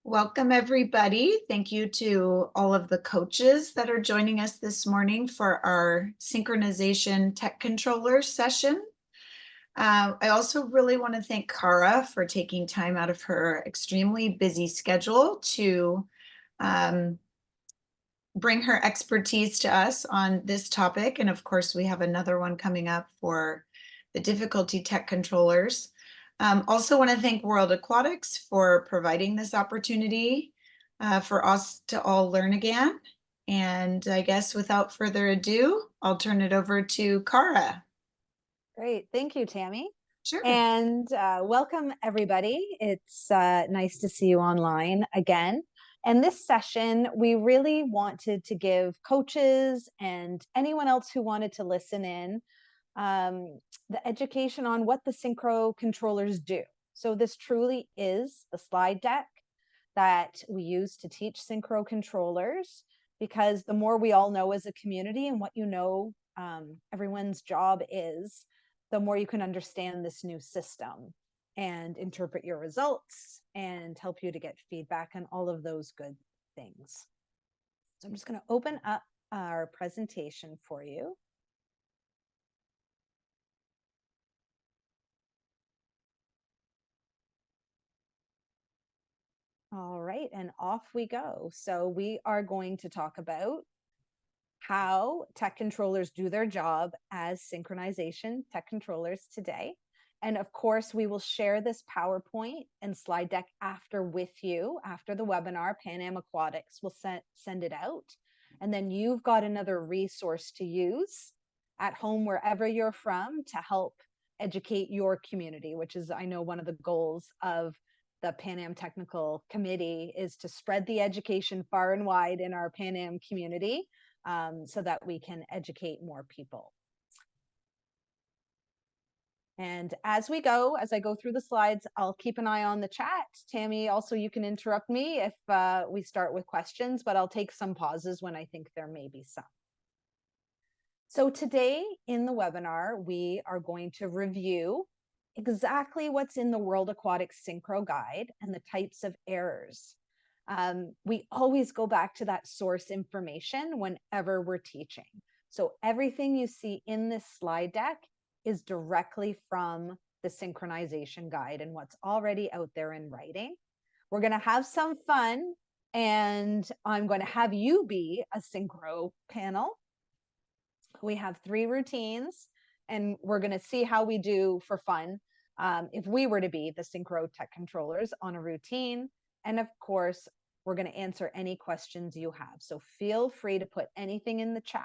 Welcome, everybody. Thank you to all of the coaches that are joining us this morning for our synchronization tech controller session. I also really want to thank Cara for taking time out of her extremely busy schedule to bring her expertise to us on this topic. And of course, we have another one coming up for the difficulty tech controllers. Also want to thank World Aquatics for providing this opportunity for us to all learn again. And I guess without further ado, I'll turn it over to Cara. Great. Thank you, Tammy. Sure. And welcome, everybody. It's nice to see you online again. And this session, we really wanted to give coaches and anyone else who wanted to listen in the education on what the synchro controllers do. So this truly is the slide deck that we use to teach synchro controllers, because the more we all know as a community and what everyone's job is, the more you can understand this new system and interpret your results and help you to get feedback and all of those good things. So I'm just going to open up our presentation for you. All right, and off we go. So we are going to talk about how tech controllers do their job as synchronization tech controllers today. And of course, we will share this PowerPoint and slide deck after with you. After the webinar, Pan Am Aquatics will send it out. And then you've got another resource to use at home, wherever you're from, to help educate your community, which is, I know, one of the goals of the Pan Am Technical Committee is to spread the education far and wide in our Pan Am community, so that we can educate more people. And as I go through the slides, I'll keep an eye on the chat. Tammy, also, you can interrupt me if we start with questions, but I'll take some pauses when I think there may be some. So today in the webinar, we are going to review exactly what's in the World Aquatics Synchro Guide and the types of errors. We always go back to that source information whenever we're teaching. So everything you see in this slide deck is directly from the synchronization guide and what's already out there in writing. We're going to have some fun, and I'm going to have you be a synchro panel. We have 3 routines, and we're going to see how we do for fun if we were to be the synchro tech controllers on a routine. And of course, we're going to answer any questions you have. So feel free to put anything in the chat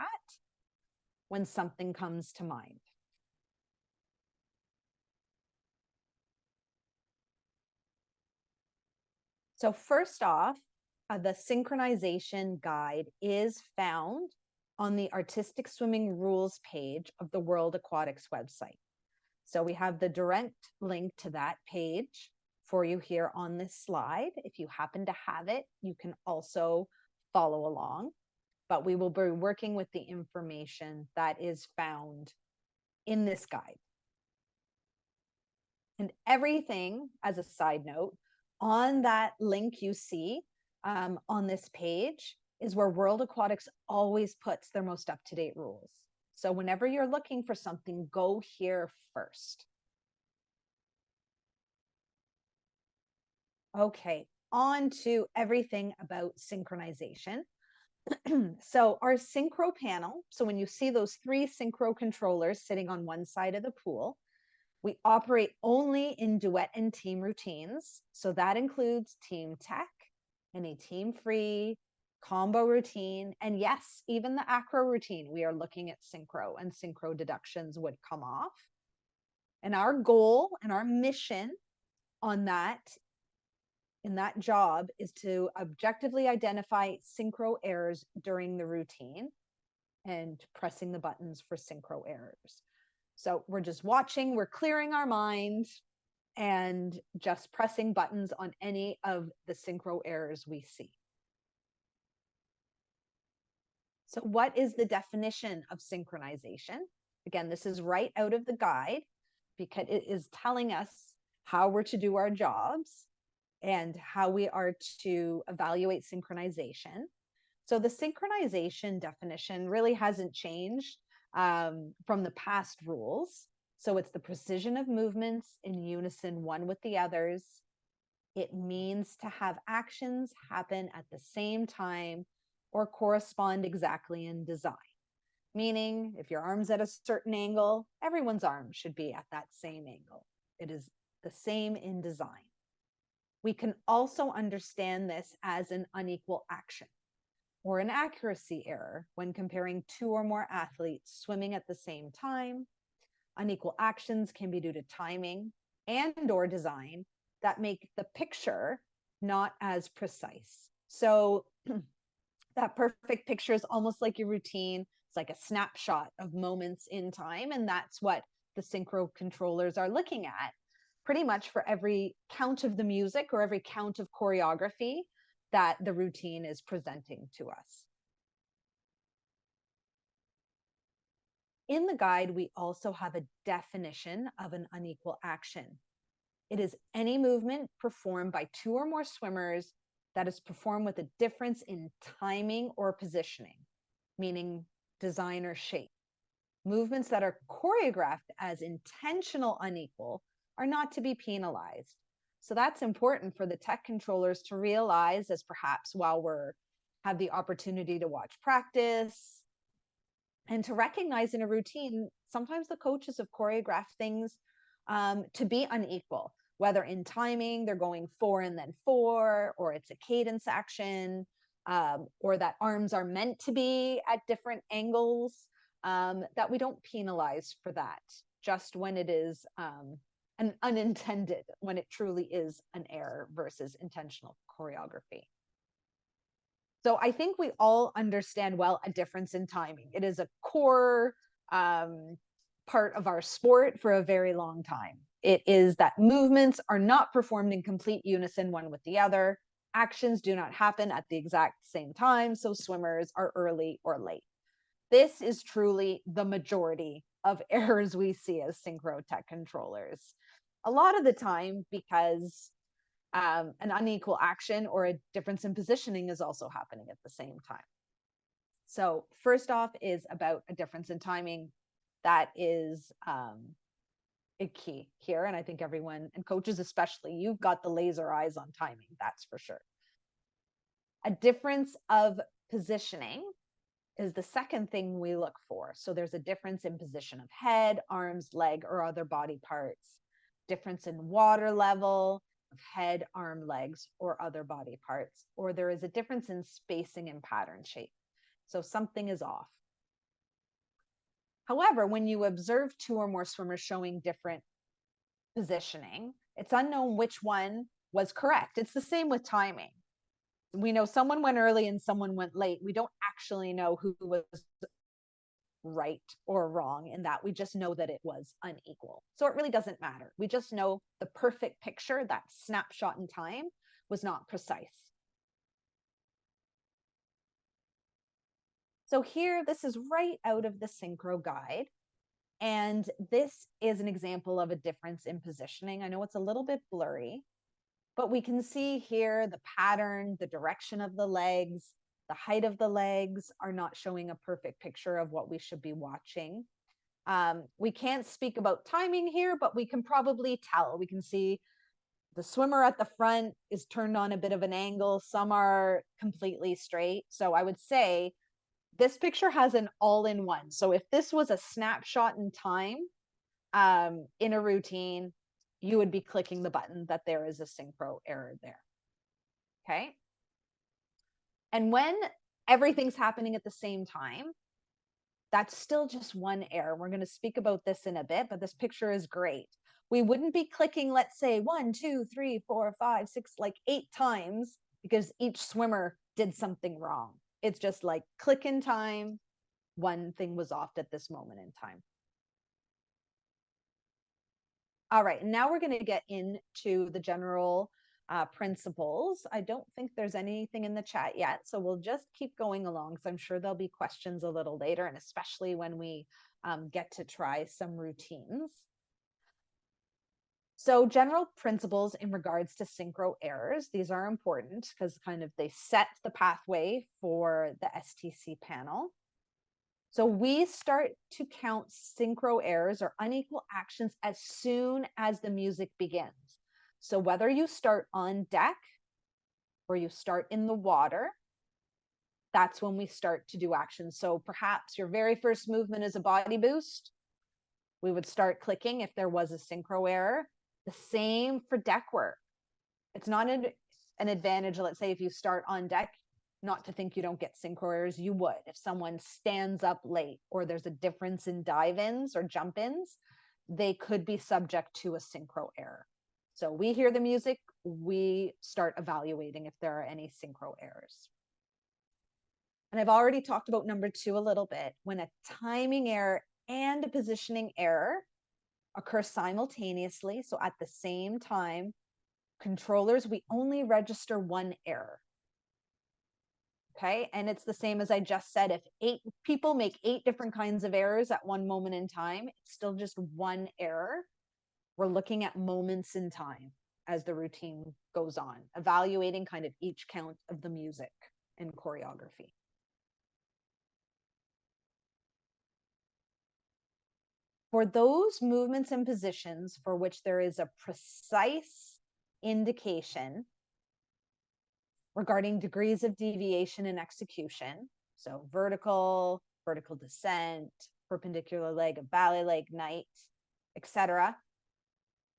when something comes to mind. So first off, the synchronization guide is found on the Artistic Swimming Rules page of the World Aquatics website. So we have the direct link to that page for you here on this slide. If you happen to have it, you can also follow along, but we will be working with the information that is found in this guide. And everything, as a side note, on that link you see on this page is where World Aquatics always puts their most up-to-date rules. So whenever you're looking for something, go here first. Okay, on to everything about synchronization. So our synchro panel, so when you see those 3 synchro controllers sitting on one side of the pool, we operate only in duet and team routines. So that includes team tech and a team free combo routine. And yes, even the AQUA routine, we are looking at synchro, and synchro deductions would come off. And our goal and our mission on that, in that job, is to objectively identify synchro errors during the routine and pressing the buttons for synchro errors. So we're just watching, we're clearing our mind, and just pressing buttons on any of the synchro errors we see. So what is the definition of synchronization? Again, this is right out of the guide because it is telling us how we're to do our jobs. and how we are to evaluate synchronization. So the synchronization definition really hasn't changed from the past rules. So it's the precision of movements in unison one with the others. It means to have actions happen at the same time or correspond exactly in design. Meaning, if your arm's at a certain angle, everyone's arm should be at that same angle. It is the same in design. We can also understand this as an unequal action or an accuracy error when comparing two or more athletes swimming at the same time. Unequal actions can be due to timing and or design that make the picture not as precise. So that perfect picture is almost like your routine. It's like a snapshot of moments in time. And that's what the synchro controllers are looking at pretty much for every count of the music or every count of choreography that the routine is presenting to us. In the guide, we also have a definition of an unequal action. It is any movement performed by two or more swimmers that is performed with a difference in timing or positioning, meaning design or shape. Movements that are choreographed as intentional unequal are not to be penalized. So that's important for the tech controllers to realize, as perhaps while we're have the opportunity to watch practice and to recognize in a routine, sometimes the coaches have choreographed things to be unequal, whether in timing, they're going 4 and then 4, or it's a cadence action, or that arms are meant to be at different angles, that we don't penalize for that, just when it is an unintended, when it truly is an error versus intentional choreography. So I think we all understand well a difference in timing. It is a core part of our sport for a very long time. It is that movements are not performed in complete unison one with the other. Actions do not happen at the exact same time, so swimmers are early or late. This is truly the majority of errors we see as synchro tech controllers. A lot of the time because an unequal action or a difference in positioning is also happening at the same time. So first off is about a difference in timing. That is a key here. And I think everyone, and coaches especially, you've got the laser eyes on timing, that's for sure. A difference of positioning is the second thing we look for. So there's a difference in position of head, arms, leg, or other body parts. Difference in water level of head, arm, legs, or other body parts. Or there is a difference in spacing and pattern shape. So something is off. However, when you observe two or more swimmers showing different positioning, it's unknown which one was correct. It's the same with timing. We know someone went early and someone went late. We don't actually know who was right or wrong in that. We just know that it was unequal. So it really doesn't matter. We just know the perfect picture, that snapshot in time, was not precise. So here, this is right out of the Synchro guide. And this is an example of a difference in positioning. I know it's a little bit blurry, but we can see here the pattern, the direction of the legs, the height of the legs are not showing a perfect picture of what we should be watching. We can't speak about timing here, but we can probably tell. We can see the swimmer at the front is turned on a bit of an angle. Some are completely straight. So I would say this picture has an all-in-one. So if this was a snapshot in time in a routine, you would be clicking the button that there is a synchro error there. Okay. And when everything's happening at the same time, that's still just one error. We're going to speak about this in a bit, but this picture is great. We wouldn't be clicking, let's say 1, 2, 3, 4, 5, 6, like 8 times because each swimmer did something wrong. It's just like click in time. One thing was off at this moment in time. All right, now we're going to get into the general principles. I don't think there's anything in the chat yet, so we'll just keep going along. So I'm sure there'll be questions a little later, and especially when we get to try some routines. So general principles in regards to synchro errors, these are important because kind of they set the pathway for the STC panel. So we start to count synchro errors or unequal actions as soon as the music begins. So whether you start on deck or you start in the water, that's when we start to do actions. So perhaps your very first movement is a body boost. We would start clicking if there was a synchro error. The same for deck work. It's not an advantage, let's say, if you start on deck, not to think you don't get synchro errors. You would. If someone stands up late or there's a difference in dive-ins or jump-ins, they could be subject to a synchro error. So we hear the music, we start evaluating if there are any synchro errors. And I've already talked about number 2 a little bit. When a timing error and a positioning error occur simultaneously, so at the same time, controllers, we only register one error. Okay, and it's the same as I just said. If 8 people make 8 different kinds of errors at one moment in time, it's still just one error. We're looking at moments in time as the routine goes on, evaluating kind of each count of the music and choreography. For those movements and positions for which there is a precise indication regarding degrees of deviation in execution, so vertical descent, perpendicular leg of ballet leg, knight, etc.,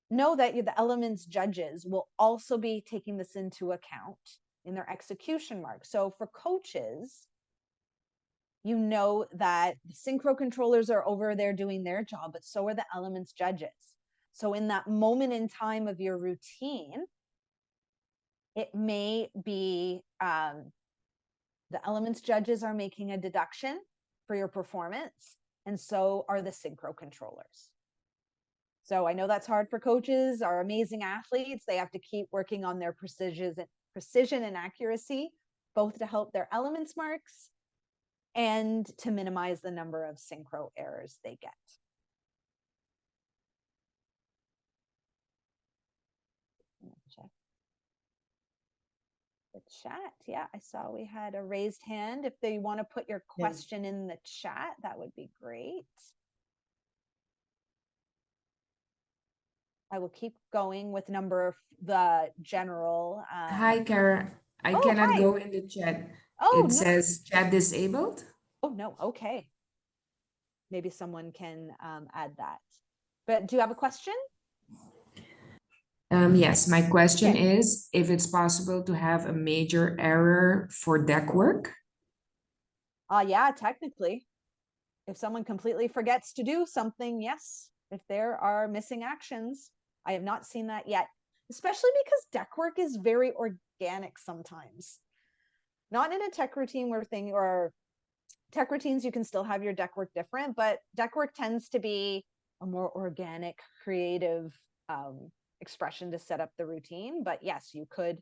know that the elements judges will also be taking this into account in their execution mark. So for coaches, you know that the synchro controllers are over there doing their job, but so are the elements judges. So in that moment in time of your routine, it may be the elements judges are making a deduction for your performance, and so are the synchro controllers. So I know that's hard for coaches, our amazing athletes. They have to keep working on their precision and accuracy, both to help their elements marks and to minimize the number of synchro errors they get. Check the chat. Yeah, I saw we had a raised hand. If they want to put your question in the chat, that would be great. I will keep going with the general. Hi, Kara. I Oh, cannot hi. go in the chat. Oh, It no. says chat disabled. Oh, no. Okay. Maybe someone can add that. But do you have a question? Yes, my question Okay. is if it's possible to have a major error for deck work. Yeah, technically. If someone completely forgets to do something, yes. If there are missing actions, I have not seen that yet, especially because deck work is very organic sometimes. Not in a tech routine or tech routines, you can still have your deck work different, but deck work tends to be a more organic, creative expression to set up the routine. But yes, you could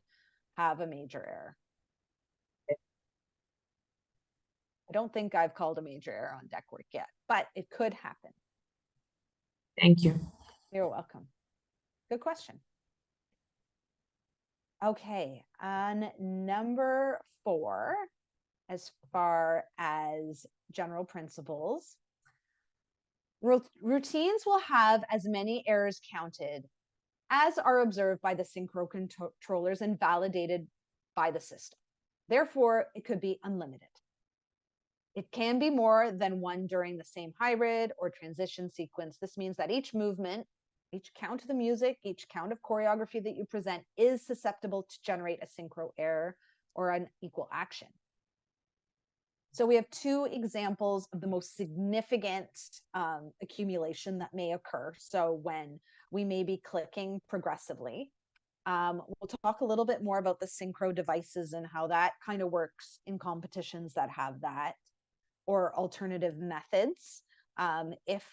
have a major error. I don't think I've called a major error on deck work yet, but it could happen. Thank you. You're welcome. Good question. Okay, on number 4, as far as general principles, routines will have as many errors counted as are observed by the synchro controllers and validated by the system. Therefore, it could be unlimited. It can be more than one during the same hybrid or transition sequence. This means that each movement, each count of the music, each count of choreography that you present is susceptible to generate a synchro error or an equal action. So we have 2 examples of the most significant accumulation that may occur. So when we may be clicking progressively, we'll talk a little bit more about the synchro devices and how that kind of works in competitions that have that, or alternative methods if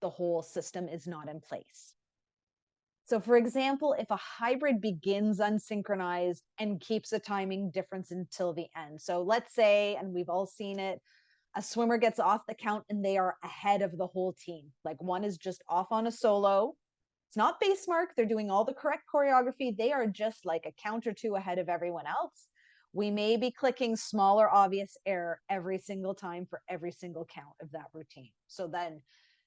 the whole system is not in place. So for example, if a hybrid begins unsynchronized and keeps a timing difference until the end. So let's say, and we've all seen it, a swimmer gets off the count and they are ahead of the whole team. Like one is just off on a solo It's not base mark. They're doing all the correct choreography. They are just like a count or two ahead of everyone else. We may be clicking small or obvious error every single time for every single count of that routine. So then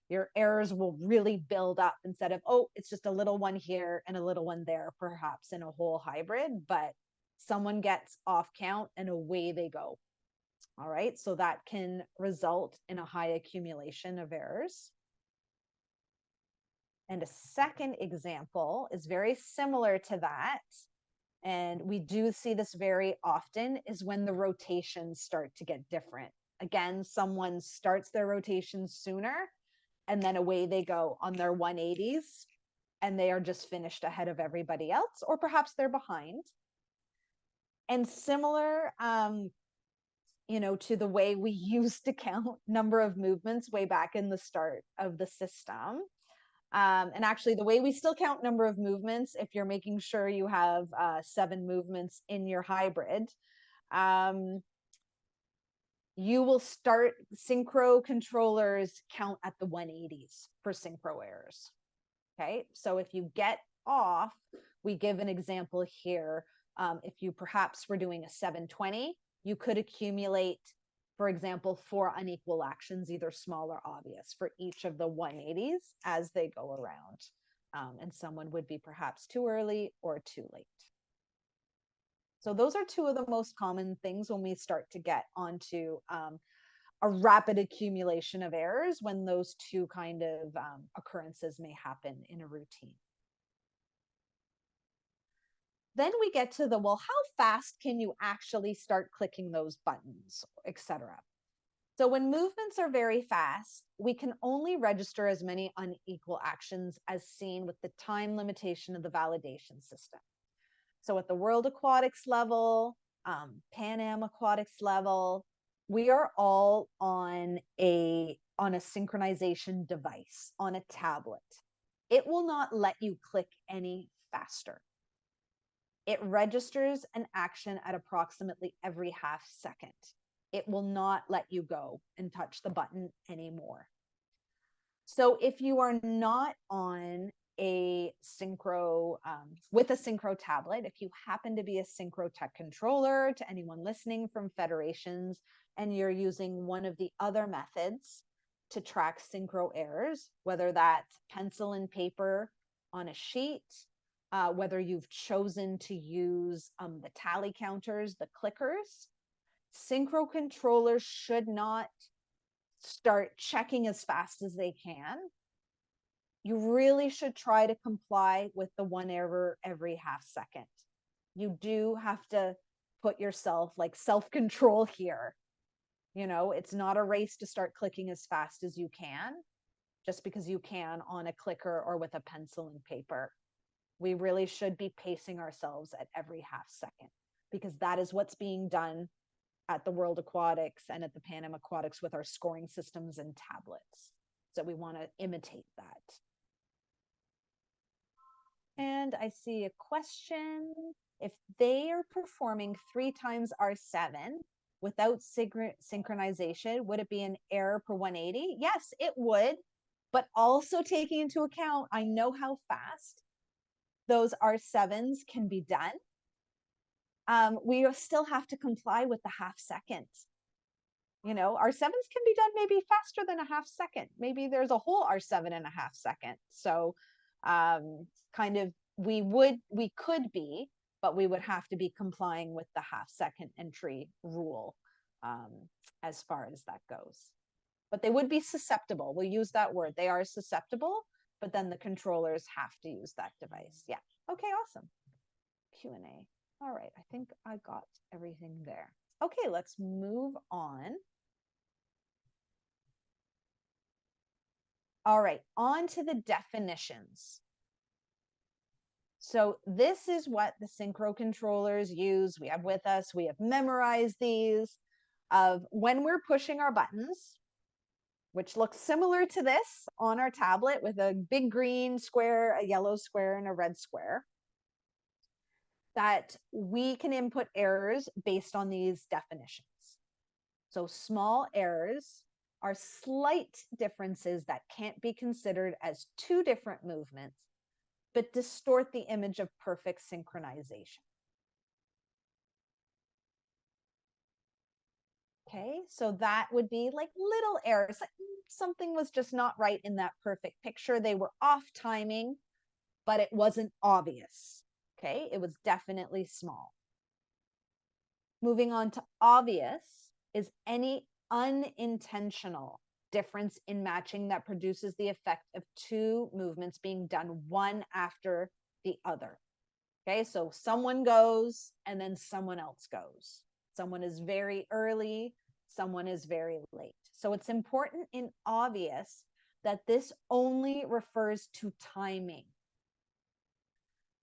your errors will really build up instead of, oh, it's just a little one here and a little one there, perhaps in a whole hybrid, but someone gets off count and away they go. All right, so that can result in a high accumulation of errors. And a second example is very similar to that, and we do see this very often, is when the rotations start to get different. Again, someone starts their rotation sooner and then away they go on their 180s and they are just finished ahead of everybody else, or perhaps they're behind. And similar, to the way we used to count number of movements way back in the start of the system. And actually, the way we still count number of movements, if you're making sure you have 7 movements in your hybrid, you will start synchro controllers count at the 180s for synchro errors. Okay, so if you get off, we give an example here. If you perhaps were doing a 720, you could accumulate, for example, 4 unequal actions, either small or obvious, for each of the 180s as they go around. And someone would be perhaps too early or too late. So those are 2 of the most common things when we start to get onto a rapid accumulation of errors, when those 2 kind of occurrences may happen in a routine. Then we get to the, well, how fast can you actually start clicking those buttons, etc. So when movements are very fast, we can only register as many unequal actions as seen with the time limitation of the validation system. So at the World Aquatics level, Pan Am Aquatics level, we are all on a synchronization device, on a tablet. It will not let you click any faster. It registers an action at approximately every half second. It will not let you go and touch the button anymore. So if you are not on a synchro, with a synchro tablet, if you happen to be a synchro tech controller, to anyone listening from federations, and you're using one of the other methods to track synchro errors, whether that's pencil and paper on a sheet, whether you've chosen to use the tally counters, the clickers, synchro controllers should not start checking as fast as they can. You really should try to comply with the 1 error every half second. You do have to put yourself, like, self-control here. It's not a race to start clicking as fast as you can, just because you can on a clicker or with a pencil and paper. We really should be pacing ourselves at every half second, because that is what's being done at the World Aquatics and at the Pan Am Aquatics with our scoring systems and tablets. So we want to imitate that. And I see a question. If they are performing 3 times R7 without synchronization, would it be an error per 180? Yes, it would. But also taking into account, I know how fast those R7s can be done. We still have to comply with the half second. R7s can be done maybe faster than a half second. Maybe there's a whole R7 in a half second. So kind of we could be, but we would have to be complying with the half second entry rule as far as that goes. But they would be susceptible. We'll use that word. They are susceptible, but then the controllers have to use that device. Yeah. Okay, awesome. Q&A. All right, I think I got everything there. Okay, let's move on. All right, on to the definitions. So this is what the synchro controllers use. We have with us, we have memorized these of when we're pushing our buttons, which looks similar to this on our tablet with a big green square, a yellow square, and a red square, that we can input errors based on these definitions. So small errors are slight differences that can't be considered as 2 different movements, but distort the image of perfect synchronization. Okay, so that would be like little errors, like something was just not right in that perfect picture. They were off timing, but it wasn't obvious. Okay, it was definitely small. Moving on to obvious is any unintentional difference in matching that produces the effect of two movements being done one after the other. Okay, so someone goes and then someone else goes. Someone is very early, someone is very late. So it's important in obvious that this only refers to timing.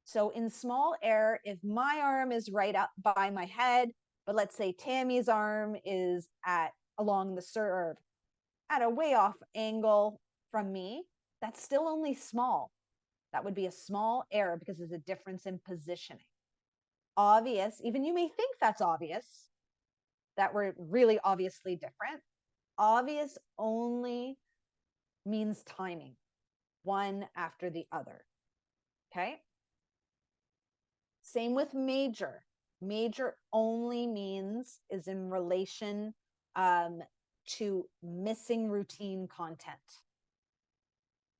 So in small error, if my arm is right up by my head, but let's say Tammy's arm is along the serve at a way off angle from me, that's still only small. That would be a small error because there's a difference in positioning. Obvious, even you may think that's obvious, that we're really obviously different. Obvious only means timing, one after the other. Okay. Same with major. Major only means is in relation to missing routine content.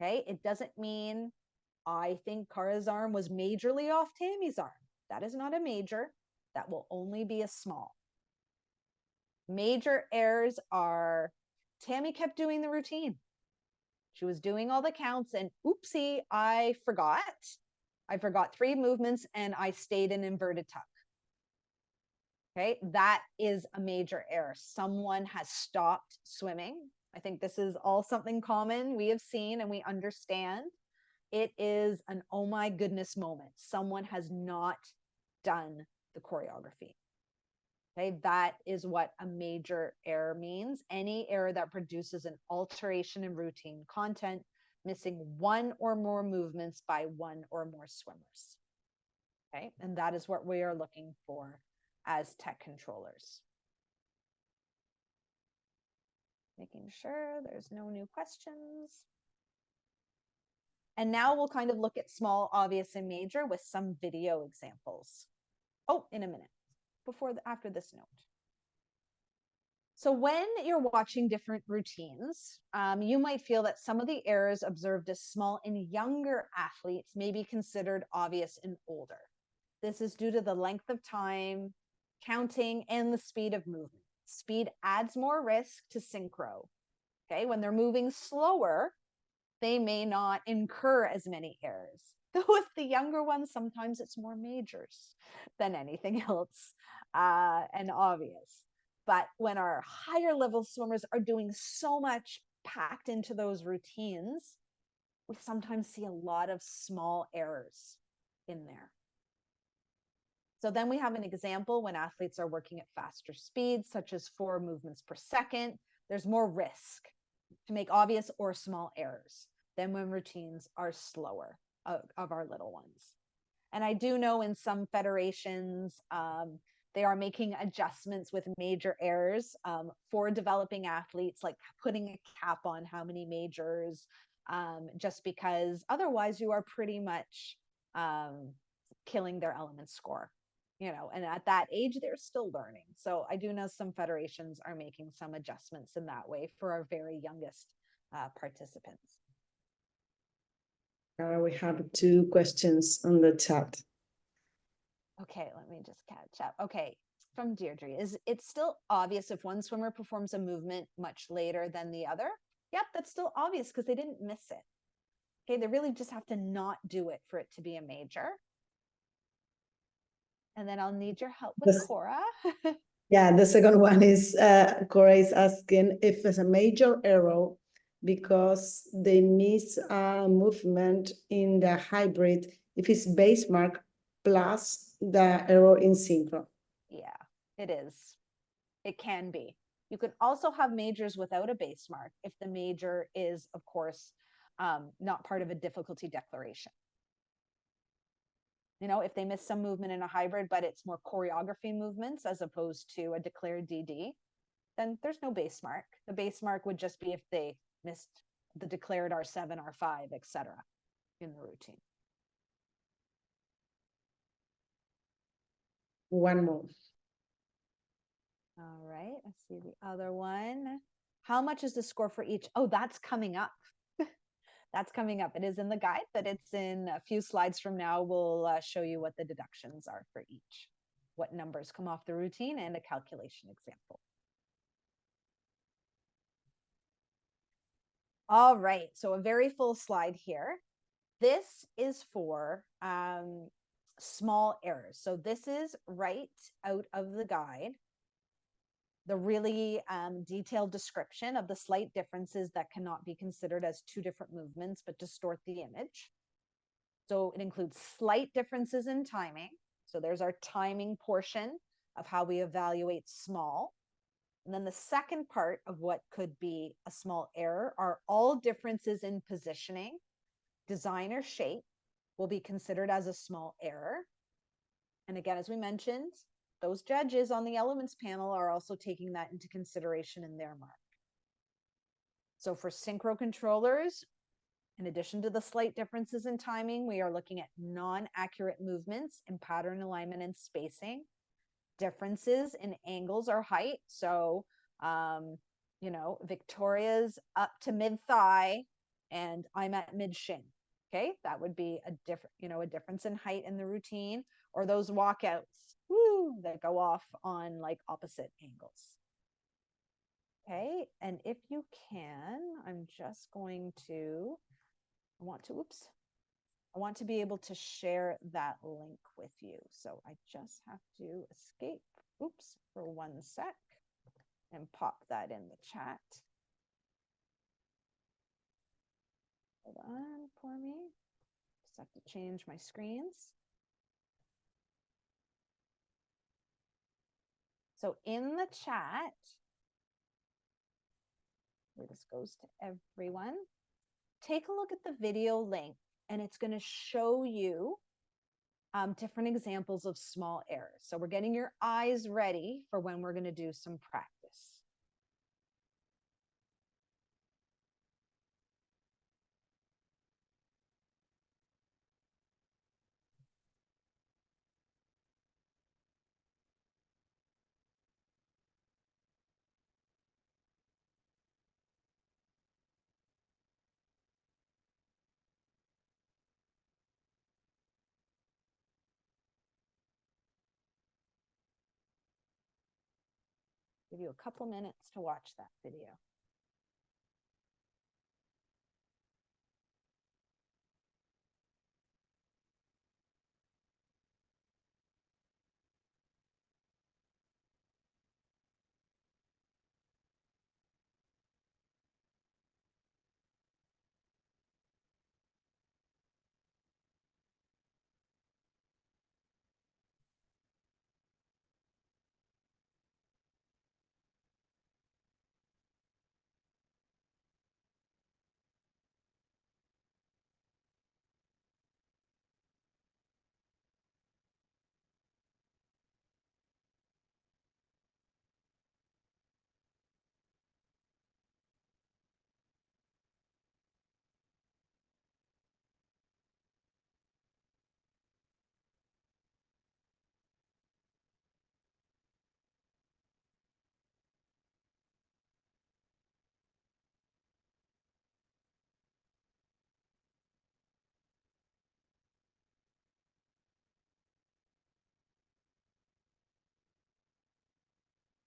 Okay. It doesn't mean I think Kara's arm was majorly off Tammy's arm. That is not a major. That will only be a small. Major errors are Tammy kept doing the routine. She was doing all the counts and oopsie, I forgot 3 movements and I stayed in inverted tuck. Okay, that is a major error. Someone has stopped swimming. I think this is all something common we have seen and we understand. It is an oh my goodness moment. Someone has not done the choreography. Okay, that is what a major error means. Any error that produces an alteration in routine content, missing one or more movements by one or more swimmers. Okay, and that is what we are looking for as tech controllers. Making sure there's no new questions. And now we'll kind of look at small, obvious, and major with some video examples. Oh, in a minute, after this note. So when you're watching different routines, you might feel that some of the errors observed as small in younger athletes may be considered obvious in older. This is due to the length of time, counting, and the speed of movement. Speed adds more risk to synchro. Okay, when they're moving slower, they may not incur as many errors. Though with the younger ones, sometimes it's more majors than anything else and obvious. But when our higher level swimmers are doing so much packed into those routines, we sometimes see a lot of small errors in there. So then we have an example when athletes are working at faster speeds, such as 4 movements per second, there's more risk to make obvious or small errors than when routines are slower of our little ones. And I do know in some federations, they are making adjustments with major errors for developing athletes, like putting a cap on how many majors, just because otherwise you are pretty much killing their element score. You know, and at that age, they're still learning. So I do know some federations are making some adjustments in that way for our very youngest participants. We have 2 questions on the chat. Okay, let me just catch up. Okay, from Deirdre, is it still obvious if one swimmer performs a movement much later than the other? Yep, that's still obvious because they didn't miss it. Okay, they really just have to not do it for it to be a major. And then I'll need your help with Cora. Yeah, the second one is Cora is asking if it's a major error because they miss a movement in the hybrid if it's base mark plus the error in synchro. Yeah, it is. It can be. You could also have majors without a base mark if the major is, of course, not part of a difficulty declaration. You know, if they miss some movement in a hybrid, but it's more choreography movements as opposed to a declared DD, then there's no base mark. The base mark would just be if they missed the declared R7, R5, etc. in the routine. one more. All right, let's see the other one. How much is the score for each? Oh, that's coming up. That's coming up. It is in the guide, but it's in a few slides from now. We'll show you what the deductions are for each, what numbers come off the routine, and a calculation example. All right, so a very full slide here. This is for small errors. So this is right out of the guide. The really detailed description of the slight differences that cannot be considered as two different movements, but distort the image. So it includes slight differences in timing. So there's our timing portion of how we evaluate small. And then the second part of what could be a small error are all differences in positioning, design, or shape will be considered as a small error. And again, as we mentioned, those judges on the elements panel are also taking that into consideration in their mark. So for synchro controllers, in addition to the slight differences in timing, we are looking at non-accurate movements in pattern alignment and spacing, differences in angles or height. So, you know, Victoria's up to mid-thigh and I'm at mid-shin. Okay, that would be a different, you know, a difference in height in the routine, or those walkouts, woo, that go off on like opposite angles. Okay, and if you can, I'm just going to, I want to be able to share that link with you. So I just have to escape, for 1 sec and pop that in the chat. Hold on for me. Just have to change my screens. So in the chat, where this goes to everyone, take a look at the video link and it's going to show you different examples of small errors. So we're getting your eyes ready for when we're going to do some practice. Give you a couple minutes to watch that video.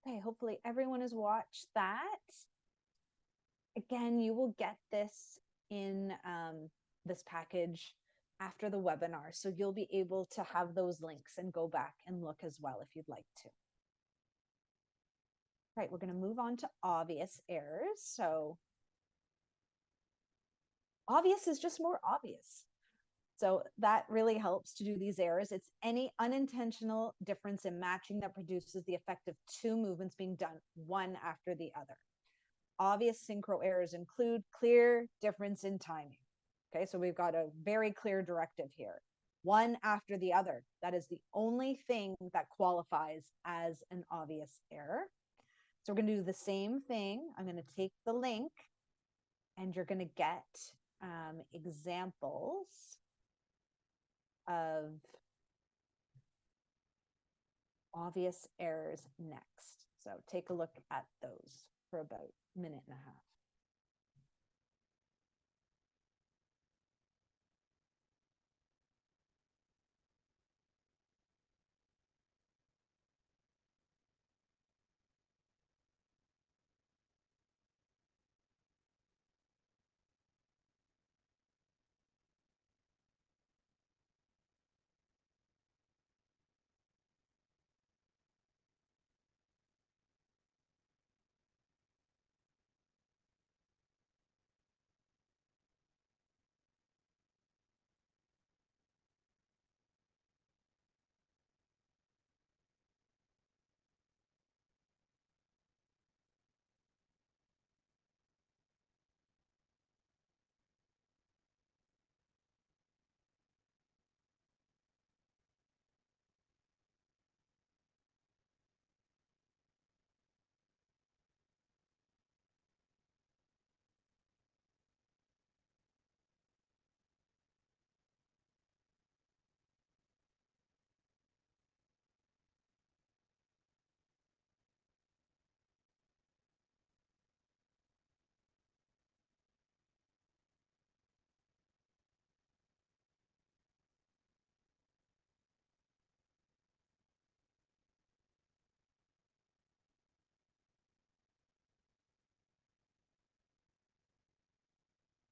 Okay, hopefully everyone has watched that. Again, you will get this in this package after the webinar, so you'll be able to have those links and go back and look as well if you'd like to. Right, we're going to move on to obvious errors. So obvious is just more obvious. So that really helps to do these errors. It's any unintentional difference in matching that produces the effect of two movements being done one after the other. Obvious synchro errors include clear difference in timing. Okay, so we've got a very clear directive here. One after the other. That is the only thing that qualifies as an obvious error. So we're going to do the same thing. I'm going to take the link and you're going to get examples of obvious errors next. So take a look at those for about a minute and a half.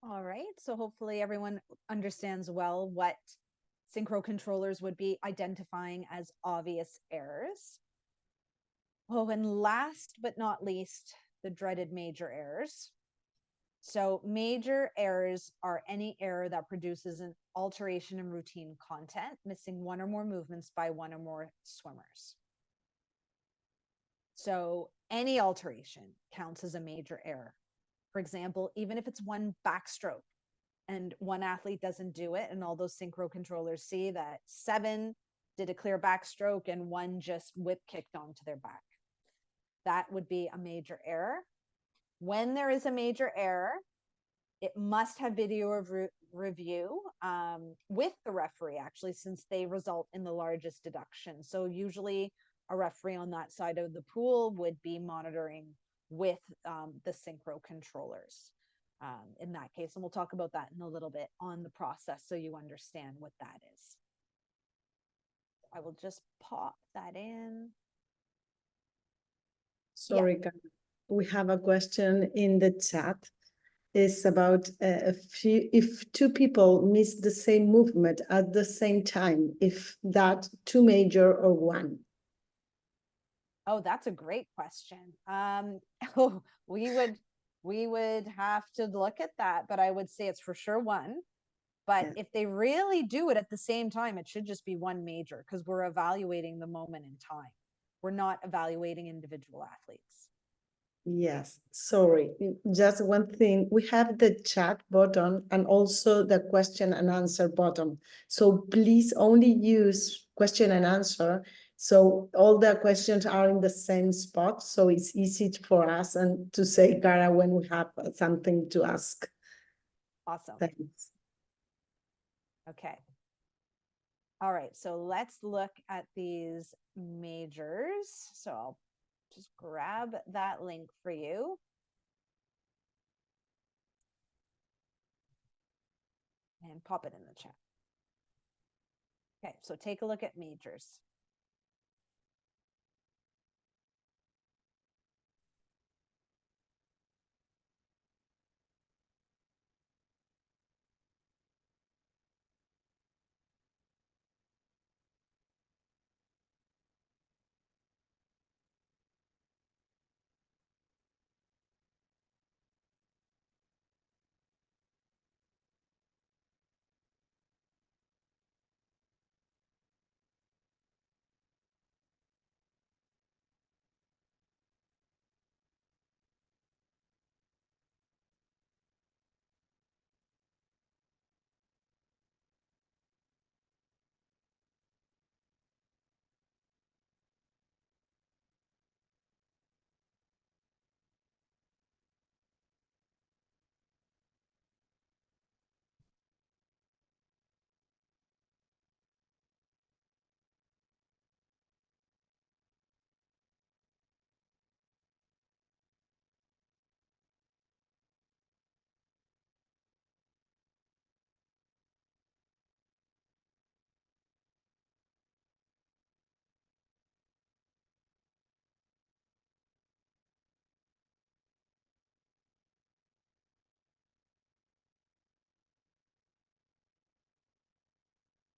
All right, so hopefully everyone understands well what synchro controllers would be identifying as obvious errors. Oh, and last but not least, the dreaded major errors. So major errors are any error that produces an alteration in routine content, missing one or more movements by one or more swimmers. So any alteration counts as a major error. For example, even if it's one backstroke and one athlete doesn't do it, and all those synchro controllers see that 7 did a clear backstroke and 1 just whip kicked onto their back, that would be a major error. When there is a major error, it must have video review with the referee, actually, since they result in the largest deduction. So usually a referee on that side of the pool would be monitoring with the synchro controllers in that case. And we'll talk about that in a little bit on the process so you understand what that is. I will just pop that in. Sorry, Karen. We have a question in the chat. It's about if two people miss the same movement at the same time, if that two major or one. Oh, that's a great question. We would have to look at that, but I would say it's for sure one. But Yeah. if they really do it at the same time, it should just be one major, because we're evaluating the moment in time. We're not evaluating individual athletes. Yes, sorry. Just one thing. We have the chat button and also the question and answer button. So please only use question and answer. So all the questions are in the same spot. So it's easy for us and to say, Gara, when we have something to ask. Awesome. Thanks. Okay. All right, so let's look at these majors. So I'll just grab that link for you. And pop it in the chat. Okay, so take a look at majors.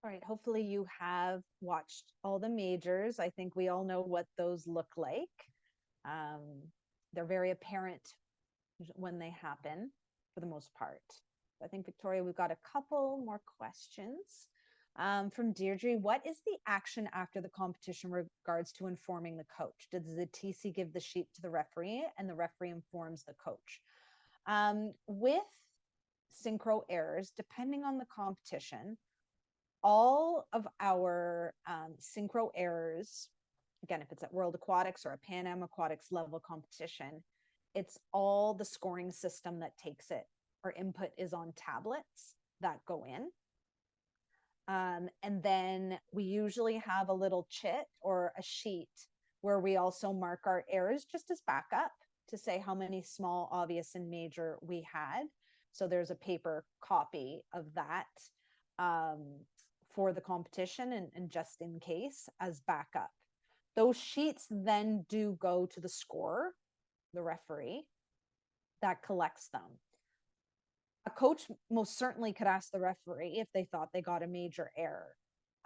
All right, hopefully you have watched all the majors. I think we all know what those look like. They're very apparent when they happen for the most part. I think, Victoria, we've got a couple more questions. From Deirdre, what is the action after the competition regards to informing the coach? Does the TC give the sheet to the referee and the referee informs the coach? With synchro errors, depending on the competition, all of our synchro errors, again, if it's at World Aquatics or a Pan Am Aquatics level competition, it's all the scoring system that takes it. Our input is on tablets that go in. And then we usually have a little chit or a sheet where we also mark our errors just as backup to say how many small, obvious, and major we had. So there's a paper copy of that for the competition and just in case as backup. Those sheets then do go to the scorer, the referee, that collects them. A coach most certainly could ask the referee if they thought they got a major error.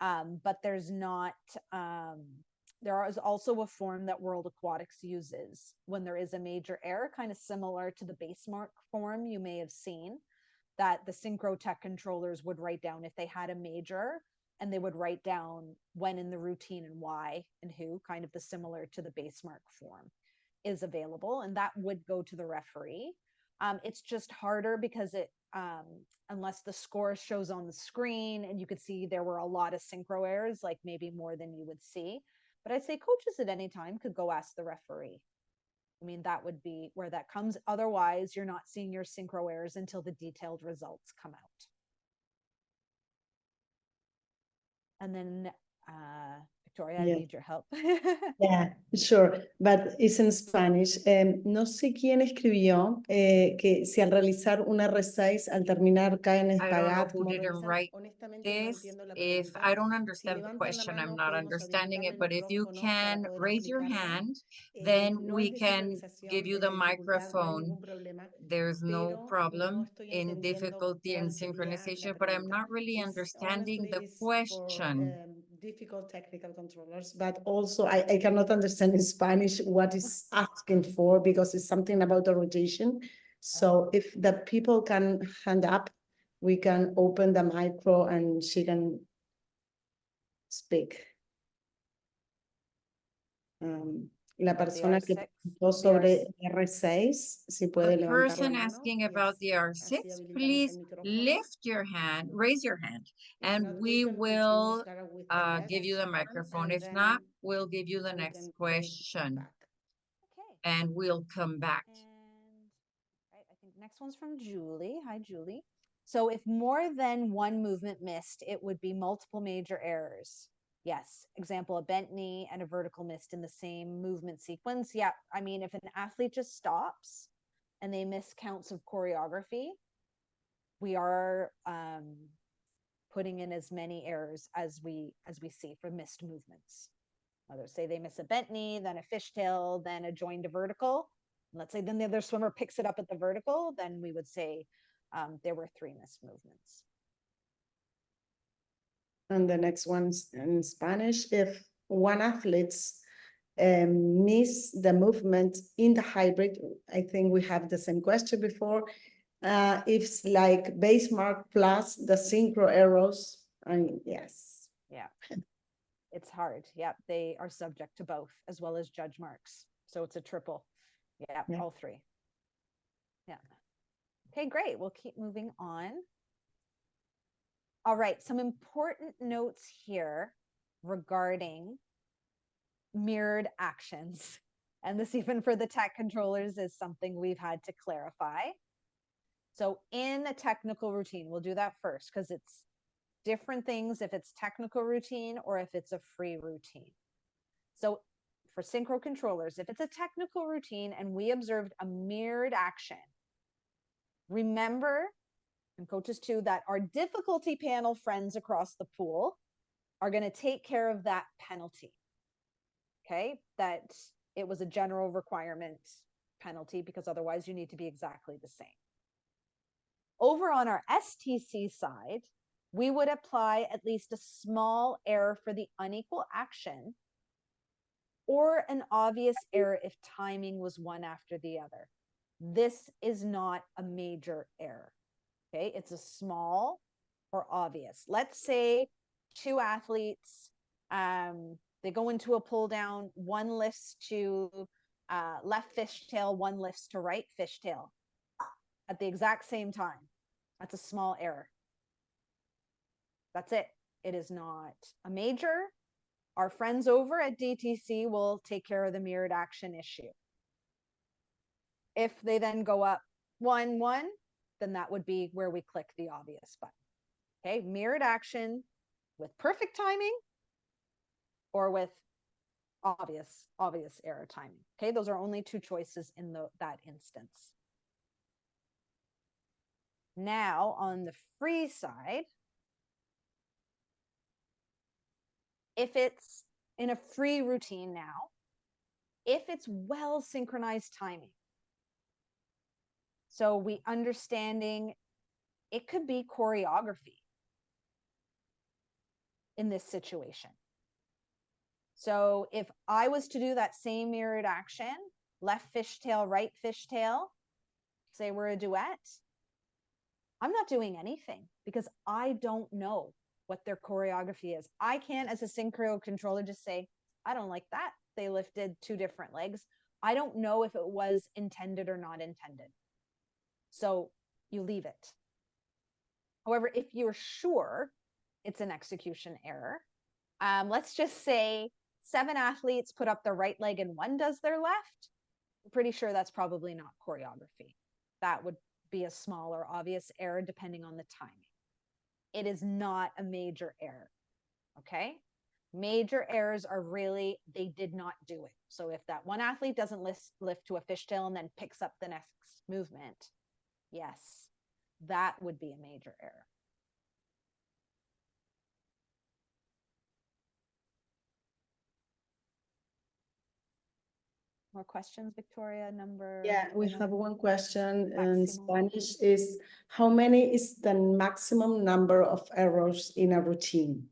But there's not, there is also a form that World Aquatics uses when there is a major error, kind of similar to the base mark form you may have seen, that the synchro tech controllers would write down if they had a major, and they would write down when in the routine and why and who, kind of the similar to the base mark form is available. And that would go to the referee. It's just harder because it, unless the score shows on the screen and you could see there were a lot of synchro errors, like maybe more than you would see. But I'd say coaches at any time could go ask the referee. I mean, that would be where that comes. Otherwise, you're not seeing your synchro errors until the detailed results come out. And then, Victoria, I need your help. Yeah, sure, but it's in Spanish. No sé quién escribió que si al realizar un R6 al terminar cae en I don't know espagat, who como didn't revisan. write Honestamente no this. entiendo la If pregunta. I don't Si understand the levantan la question, I'm mano, not podemos understanding it, habilitarle el but if you micrófono can para poder raise your explicarlo. hand, then No we es de can give sincronización, you es the de dificultad, no hay microphone. ningún problema. There's no Pero no problem estoy in entendiendo difficulty and cuál sería la synchronization, but I'm pregunta. not really understanding the Honestly, it's for question. difficult technical controllers, but also I cannot understand in Spanish what is asking for because it's something about the rotation. So if the people can hand up, we can open the micro and she can speak. La persona que preguntó sobre R6, si puede The levantar la person mano. asking about the R6, please lift your hand, raise your hand, and we will give you the microphone. If not, we'll give you the next question. Okay. And we'll come back. And right, I think next one's from Julie. Hi, Julie. So if more than one movement missed, it would be multiple major errors. Yes. Example, a bent knee and a vertical missed in the same movement sequence. Yeah. I mean, if an athlete just stops and they miss counts of choreography, we are putting in as many errors as we see for missed movements. Others say they miss a bent knee, then a fishtail, then a joined to vertical. Let's say then the other swimmer picks it up at the vertical, then we would say there were 3 missed movements. And the next one's in Spanish. If one athlete miss the movement in the hybrid, I think we have the same question before. If it's like base mark plus the synchro errors, I mean, yes. Yeah. It's hard. Yeah, they are subject to both as well as judge marks. So it's a triple. Yeah, all 3. Yeah. Okay, great. We'll keep moving on. All right, some important notes here regarding mirrored actions. And this, even for the tech controllers, is something we've had to clarify. So in a technical routine, we'll do that first because it's different things if it's technical routine or if it's a free routine. So for synchro controllers, if it's a technical routine and we observed a mirrored action, remember, and coaches too, that our difficulty panel friends across the pool are going to take care of that penalty. Okay, that it was a general requirement penalty because otherwise you need to be exactly the same. Over on our STC side, we would apply at least a small error for the unequal action, or an obvious error if timing was one after the other. This is not a major error. Okay, it's a small or obvious. Let's say two athletes, they go into a pull down, one lifts to left fishtail, one lifts to right fishtail at the exact same time. That's a small error. That's it. It is not a major. Our friends over at DTC will take care of the mirrored action issue. If they then go up 1-1, then that would be where we click the obvious button. Okay, mirrored action with perfect timing or with obvious error timing. Okay, those are only two choices in that instance. Now on the free side, if it's in a free routine now, if it's well synchronized timing, so we understanding it could be choreography in this situation. So if I was to do that same mirrored action, left fishtail, right fishtail, say we're a duet, I'm not doing anything because I don't know what their choreography is. I can't, as a synchro controller, just say, I don't like that. They lifted two different legs. I don't know if it was intended or not intended. So you leave it. However, if you're sure it's an execution error, let's just say 7 athletes put up their right leg and 1 does their left. I'm pretty sure that's probably not choreography. That would be a small or obvious error depending on the timing. It is not a major error, okay? Major errors are really, they did not do it. So if that one athlete doesn't lift to a fishtail and then picks up the next movement, yes, that would be a major error. More questions, Victoria? Yeah, we have one question in Maximum. Spanish is, how many is the maximum number of errors in a routine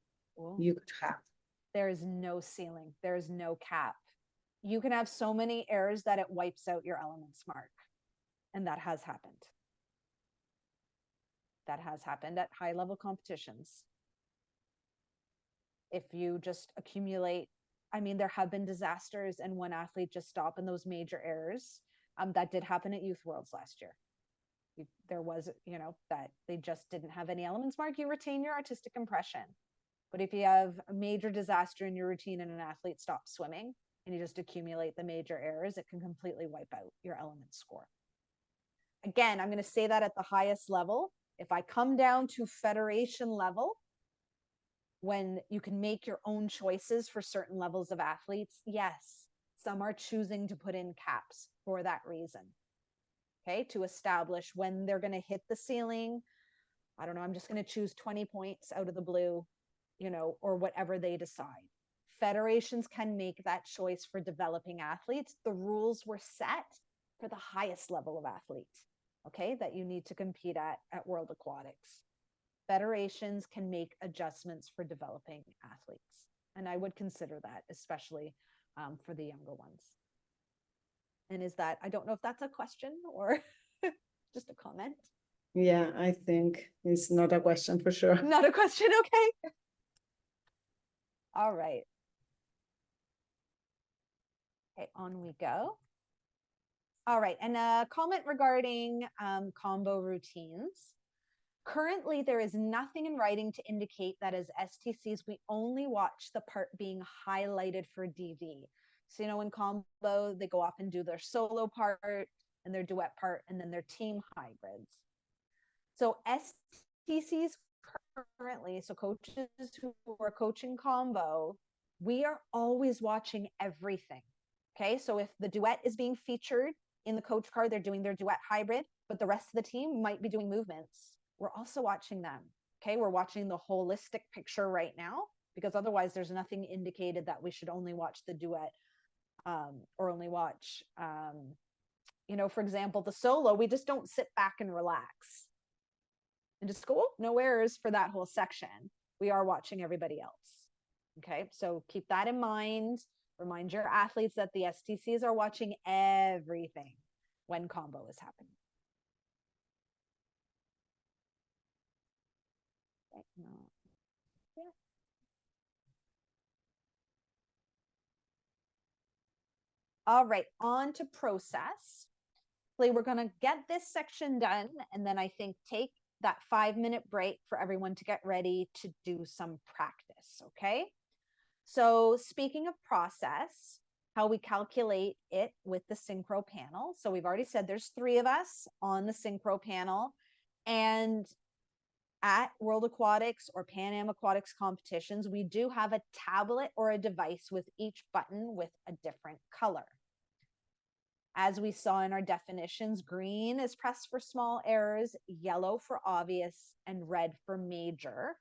you could have? There is no ceiling. There is no cap. You can have so many errors that it wipes out your elements mark. And that has happened. That has happened at high level competitions. If you just accumulate, I mean, there have been disasters and one athlete just stopped in those major errors. That did happen at Youth Worlds last year. There was, that they just didn't have any elements mark. You retain your artistic impression. But if you have a major disaster in your routine and an athlete stops swimming and you just accumulate the major errors, it can completely wipe out your element score. Again, I'm going to say that at the highest level. If I come down to federation level, when you can make your own choices for certain levels of athletes, yes, some are choosing to put in caps for that reason. Okay, to establish when they're going to hit the ceiling. I don't know, I'm just going to choose 20 points out of the blue, or whatever they decide. Federations can make that choice for developing athletes. The rules were set for the highest level of athlete, okay, that you need to compete at World Aquatics. Federations can make adjustments for developing athletes. And I would consider that, especially for the younger ones. And is that, I don't know if that's a question or just a comment. Yeah, I think it's not a question for sure. Not a question, okay. All right. Okay, on we go. All right, and a comment regarding combo routines. Currently, there is nothing in writing to indicate that as STCs, we only watch the part being highlighted for DV. So, in combo, they go off and do their solo part and their duet part and then their team hybrids. So STCs currently, so coaches who are coaching combo, we are always watching everything. Okay, so if the duet is being featured in the coach card, they're doing their duet hybrid, but the rest of the team might be doing movements. We're also watching them. Okay, we're watching the holistic picture right now, because otherwise there's nothing indicated that we should only watch the duet or only watch, for example, the solo. We just don't sit back and relax and just go, oh, no errors for that whole section. We are watching everybody else. Okay, so keep that in mind. Remind your athletes that the STCs are watching everything when combo is happening. Okay, no. Yeah. All right, on to process. We're going to get this section done, and then I think take that 5-minute break for everyone to get ready to do some practice, okay? So speaking of process, how we calculate it with the synchro panel. So we've already said there's 3 of us on the synchro panel, and at World Aquatics or Pan Am Aquatics competitions, we do have a tablet or a device with each button with a different color. As we saw in our definitions, green is pressed for small errors, yellow for obvious, and red for major.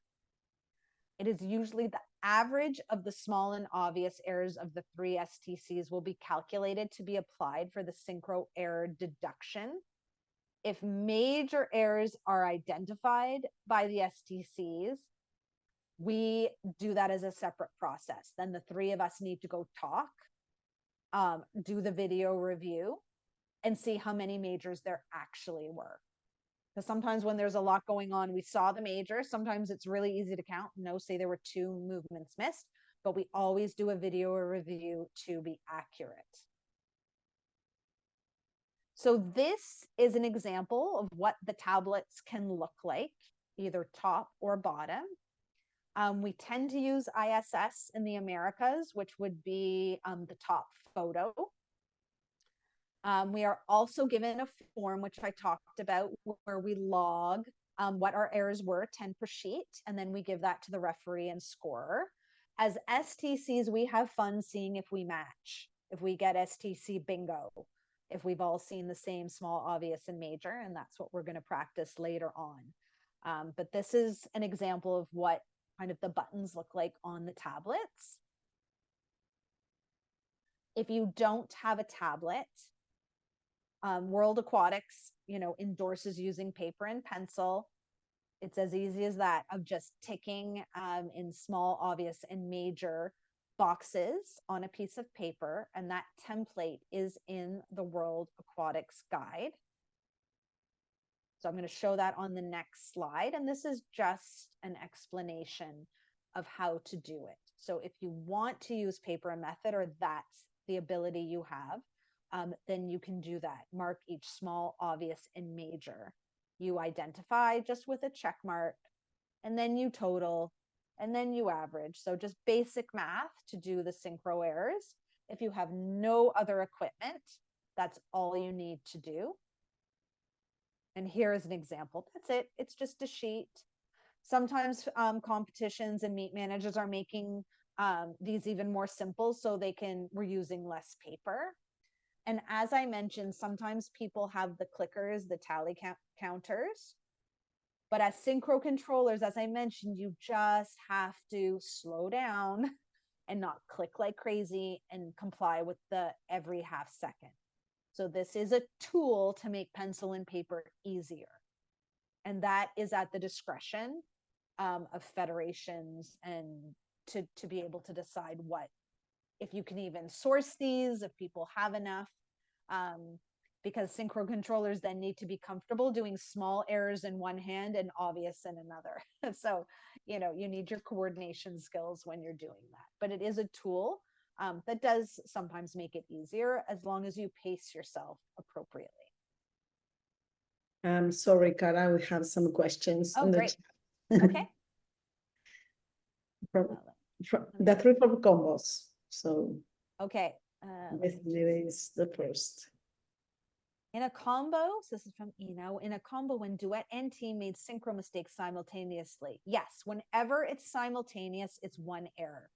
It is usually the average of the small and obvious errors of the 3 STCs will be calculated to be applied for the synchro error deduction. If major errors are identified by the STCs, we do that as a separate process. Then the 3 of us need to go talk, do the video review, and see how many majors there actually were. Because sometimes when there's a lot going on, we saw the major. Sometimes it's really easy to count. No, say there were 2 movements missed, but we always do a video review to be accurate. So this is an example of what the tablets can look like, either top or bottom. We tend to use ISS in the Americas, which would be the top photo. We are also given a form, which I talked about, where we log what our errors were, 10 per sheet, and then we give that to the referee and scorer. As STCs, we have fun seeing if we match, if we get STC bingo, if we've all seen the same small, obvious, and major, and that's what we're going to practice later on. But this is an example of what kind of the buttons look like on the tablets. If you don't have a tablet, World Aquatics, endorses using paper and pencil. It's as easy as that, of just ticking in small, obvious, and major boxes on a piece of paper. And that template is in the World Aquatics guide. So I'm going to show that on the next slide. And this is just an explanation of how to do it. So if you want to use paper and method, or that's the ability you have, then you can do that. Mark each small, obvious, and major. You identify just with a check mark, and then you total, and then you average. So just basic math to do the synchro errors. If you have no other equipment, that's all you need to do. And here is an example. That's it. It's just a sheet. Sometimes competitions and meet managers are making these even more simple, so we're using less paper. And as I mentioned, sometimes people have the clickers, the tally counters. But as synchro controllers, as I mentioned, you just have to slow down and not click like crazy and comply with the every half second. So this is a tool to make pencil and paper easier. And that is at the discretion of federations, and to be able to decide if you can even source these, if people have enough, because synchro controllers then need to be comfortable doing small errors in one hand and obvious in another. So, you need your coordination skills when you're doing that. But it is a tool that does sometimes make it easier, as long as you pace yourself appropriately. Sorry, Cara, we have some questions. Oh, in the great. chat. Okay. From the 3 for combos. So Okay. this is the first. In a combo, so this is from Eno, in a combo when duet and team made synchro mistakes simultaneously. Yes, whenever it's simultaneous, it's 1 error.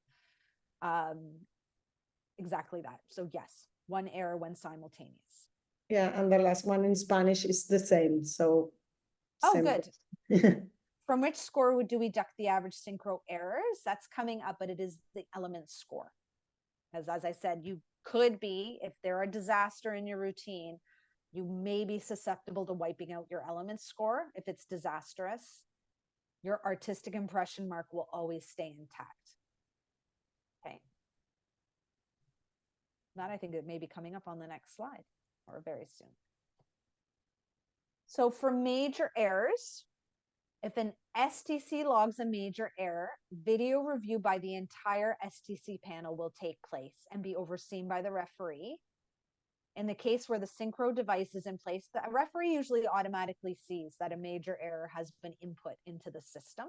Exactly that. So yes, 1 error when simultaneous. Yeah, and the last one in Spanish is the same. So. Oh, same. good. From which score do we deduct the average synchro errors? That's coming up, but it is the element score. As I said, you could be, if they're a disaster in your routine, You may be susceptible to wiping out your element score if it's disastrous. Your artistic impression mark will always stay intact. Okay. That I think it may be coming up on the next slide or very soon. So for major errors, if an STC logs a major error, video review by the entire STC panel will take place and be overseen by the referee. In the case where the synchro device is in place, the referee usually automatically sees that a major error has been input into the system.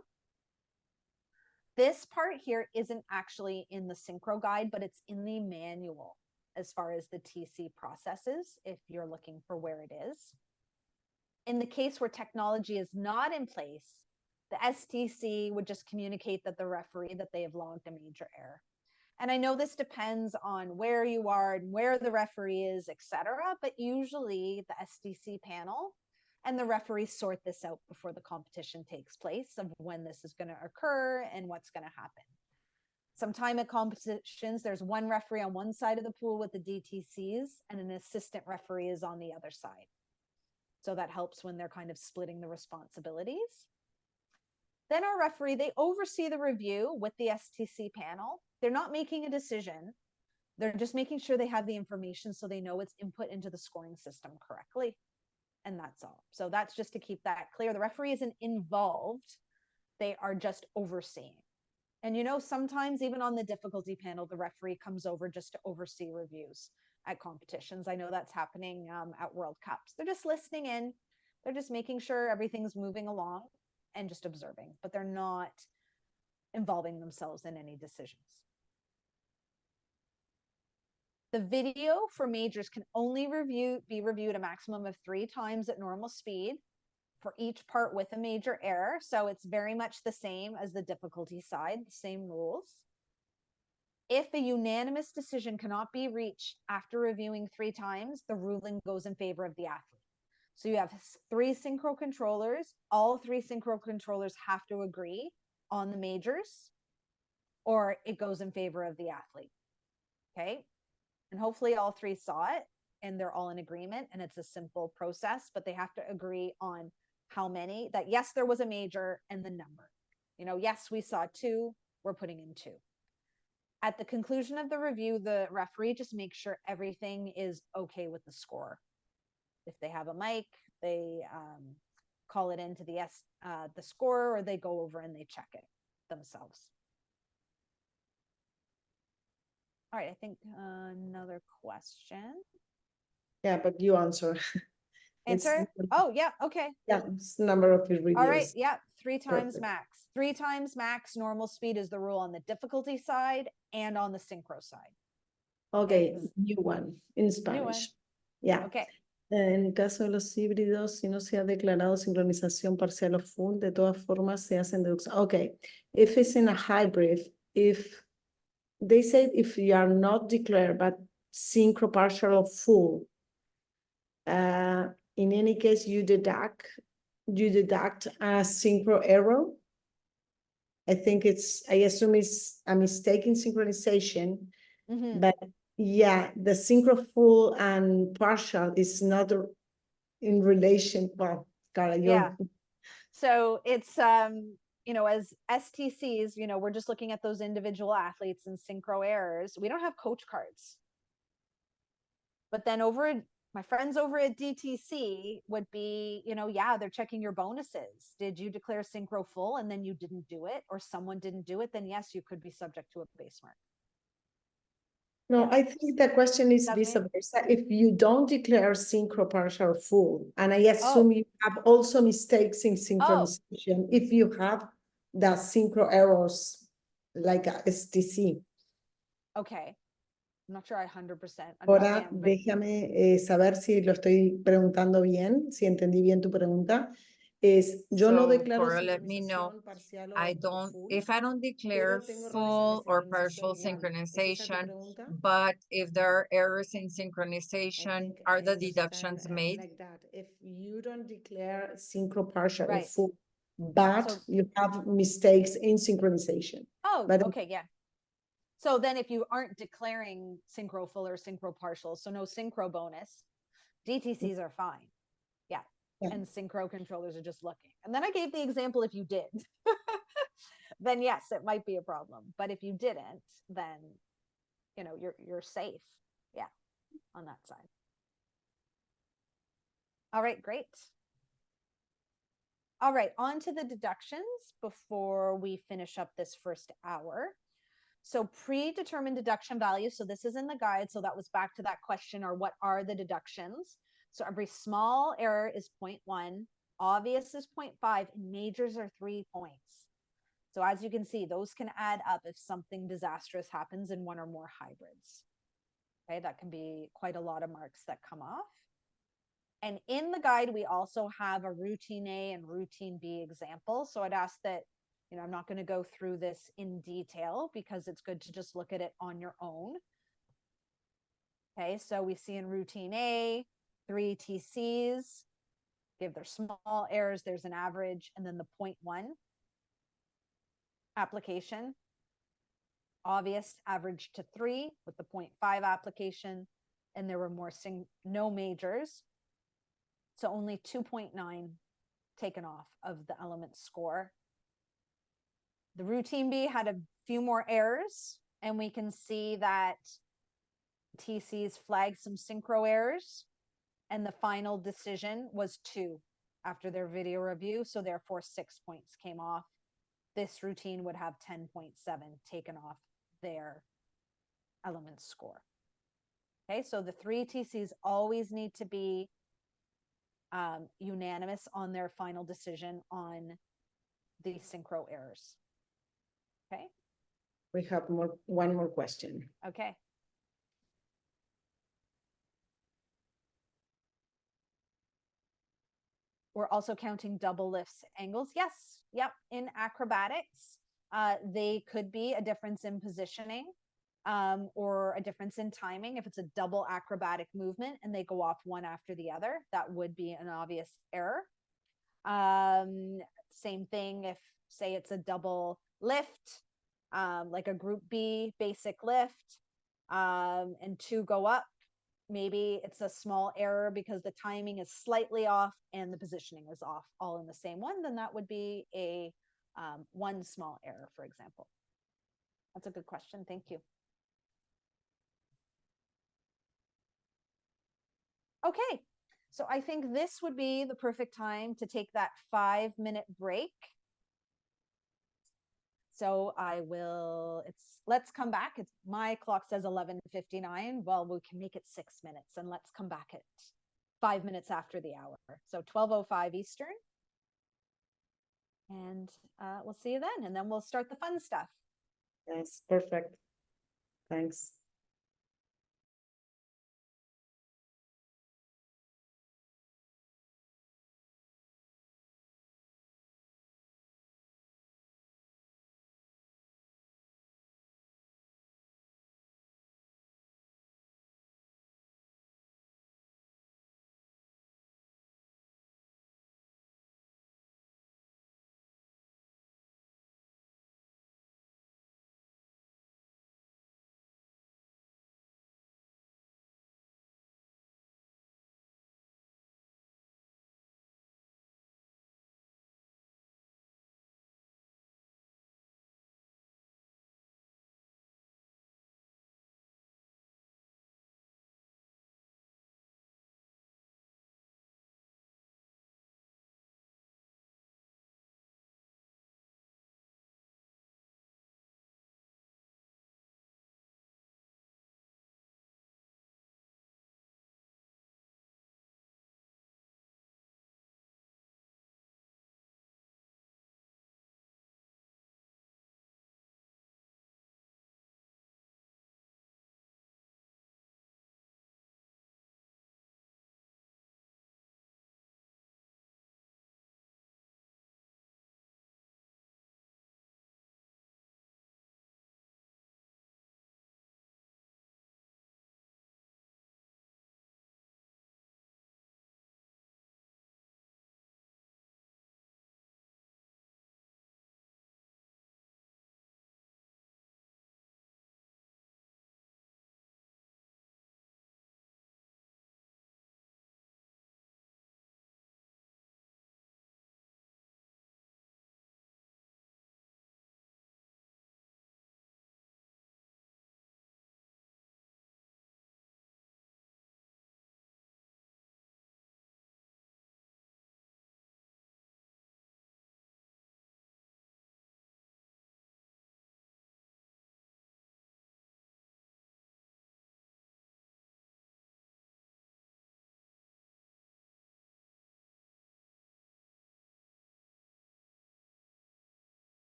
This part here isn't actually in the synchro guide, but it's in the manual as far as the TC processes, if you're looking for where it is. In the case where technology is not in place, the STC would just communicate that the referee that they have logged a major error. And I know this depends on where you are and where the referee is, etc. But usually the STC panel and the referees sort this out before the competition takes place of when this is going to occur and what's going to happen. Sometime at competitions, there's one referee on one side of the pool with the DTCs and an assistant referee is on the other side. So that helps when they're kind of splitting the responsibilities. Then our referee, they oversee the review with the STC panel. They're not making a decision. They're just making sure they have the information so they know it's input into the scoring system correctly. And that's all. So that's just to keep that clear. The referee isn't involved. They are just overseeing. And you know, sometimes even on the difficulty panel, the referee comes over just to oversee reviews at competitions. I know that's happening at World Cups. They're just listening in. They're just making sure everything's moving along and just observing, but they're not involving themselves in any decisions. The video for majors can only be reviewed a maximum of 3 times at normal speed for each part with a major error. So it's very much the same as the difficulty side, the same rules. If a unanimous decision cannot be reached after reviewing 3 times, the ruling goes in favor of the athlete. So you have 3 synchro controllers. All 3 synchro controllers have to agree on the majors, or it goes in favor of the athlete. Okay. And hopefully all 3 saw it and they're all in agreement and it's a simple process, but they have to agree on how many, that yes, there was a major and the number. You know, yes, we saw 2, we're putting in 2. At the conclusion of the review, the referee just makes sure everything is okay with the score. If they have a mic, they call it into the score, or they go over and they check it themselves. All right, I think another question. Yeah, but you answer. Answer? Oh, yeah, okay. Yeah, it's number of reviews. All right, yeah, 3 times Perfect. max. 3 times max normal speed is the rule on the difficulty side and on the synchro side. Okay, new one in Spanish. one. Yeah. Okay. En el caso de los híbridos, si no se ha declarado sincronización parcial o full, de todas formas se hacen deducciones. Okay, if it's in a hybrid, if they say if you are not declared but synchro partial or full, in any case you deduct a synchro error. I assume it's a mistake in synchronization, but yeah, the synchro full and partial is not in relation. Well, Cara, yeah. So it's, you know, as STCs, you know, we're just looking at those individual athletes and synchro errors. We don't have coach cards. But then my friends over at DTC would be, you know, yeah, they're checking your bonuses. Did you declare synchro full and then you didn't do it, or someone didn't do it? Then yes, you could be subject to a base mark. No, Yeah. I think the question is vice versa. If you don't declare synchro partial full, and I assume you have also mistakes in synchronization, if you have the synchro errors like a STC. Okay. I'm not sure I 100% understand. Ahora, déjame saber si lo estoy preguntando bien, si entendí bien tu pregunta. Yo no declaro Cora, let me know. If I don't declare full or partial synchronization, but if there are errors in synchronization, are the deductions made? Like that. If you don't declare synchro partial or full, but you have mistakes in synchronization. Okay, yeah. So then if you aren't declaring synchro full or synchro partial, so no synchro bonus, DTCs are fine. Yeah. Yeah. And synchro controllers are just looking. And then I gave the example if you did, then yes, it might be a problem. But if you didn't, then you're safe. Yeah, on that side. All right, great. All right, on to the deductions before we finish up this first hour. So predetermined deduction value. So this is in the guide. So that was back to that question, or what are the deductions? So every small error is 0.1, obvious is 0.5, and majors are 3 points. So as you can see, those can add up if something disastrous happens in one or more hybrids. Okay, that can be quite a lot of marks that come off. And in the guide, we also have a routine A and routine B example. So I'd ask that, I'm not going to go through this in detail because it's good to just look at it on your own. Okay, so we see in routine A, 3 TCs, give their small errors, there's an average, and then the 0.1 application. Obvious average to 3 with the 0.5 application, and there were no majors. So only 2.9 taken off of the element score. The routine B had a few more errors, and we can see that TCs flagged some synchro errors, and the final decision was 2 after their video review. So therefore 6 points came off. This routine would have 10.7 taken off their element score. Okay, so the 3 TCs always need to be unanimous on their final decision on the synchro errors. Okay. We have one more question. Okay. We're also counting double lifts angles. Yes. Yep. In acrobatics, they could be a difference in positioning or a difference in timing. If it's a double acrobatic movement and they go off one after the other, that would be an obvious error. Same thing if, say, it's a double lift, like a group B basic lift, and 2 go up. Maybe it's a small error because the timing is slightly off and the positioning is off, all in the same one. Then that would be a 1 small error, for example. That's a good question. Thank you. Okay, so I think this would be the perfect time to take that 5-minute break. So let's come back. My clock says 11:59. Well, we can make it 6 minutes, and let's come back at 5 minutes after the hour. So 12:05 Eastern. And we'll see you then. And then we'll start the fun stuff. Yes, perfect. Thanks.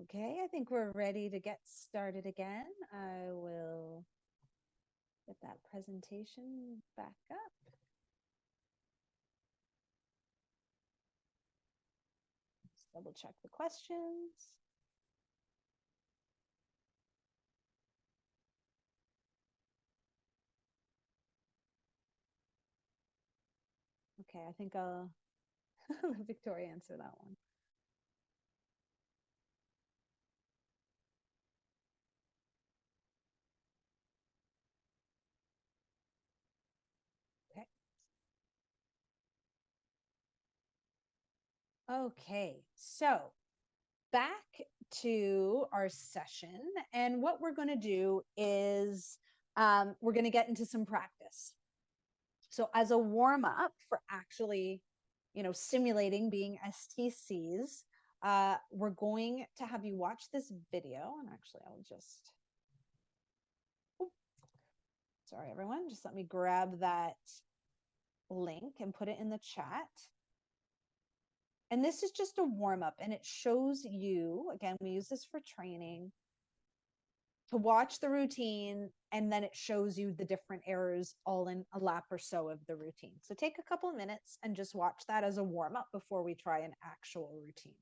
Okay, I think we're ready to get started again. I will get that presentation back up. Let's double check the questions. Okay, I think I'll let Victoria answer that one. Okay. Okay, so back to our session, and what we're going to do is we're going to get into some practice. So as a warm up for actually, simulating being STCs, we're going to have you watch this video, and actually I'll just, sorry everyone, just let me grab that link and put it in the chat. And this is just a warm up, and it shows you, again, we use this for training, to watch the routine, and then it shows you the different errors all in a lap or so of the routine. So take a couple of minutes and just watch that as a warm up before we try an actual routine.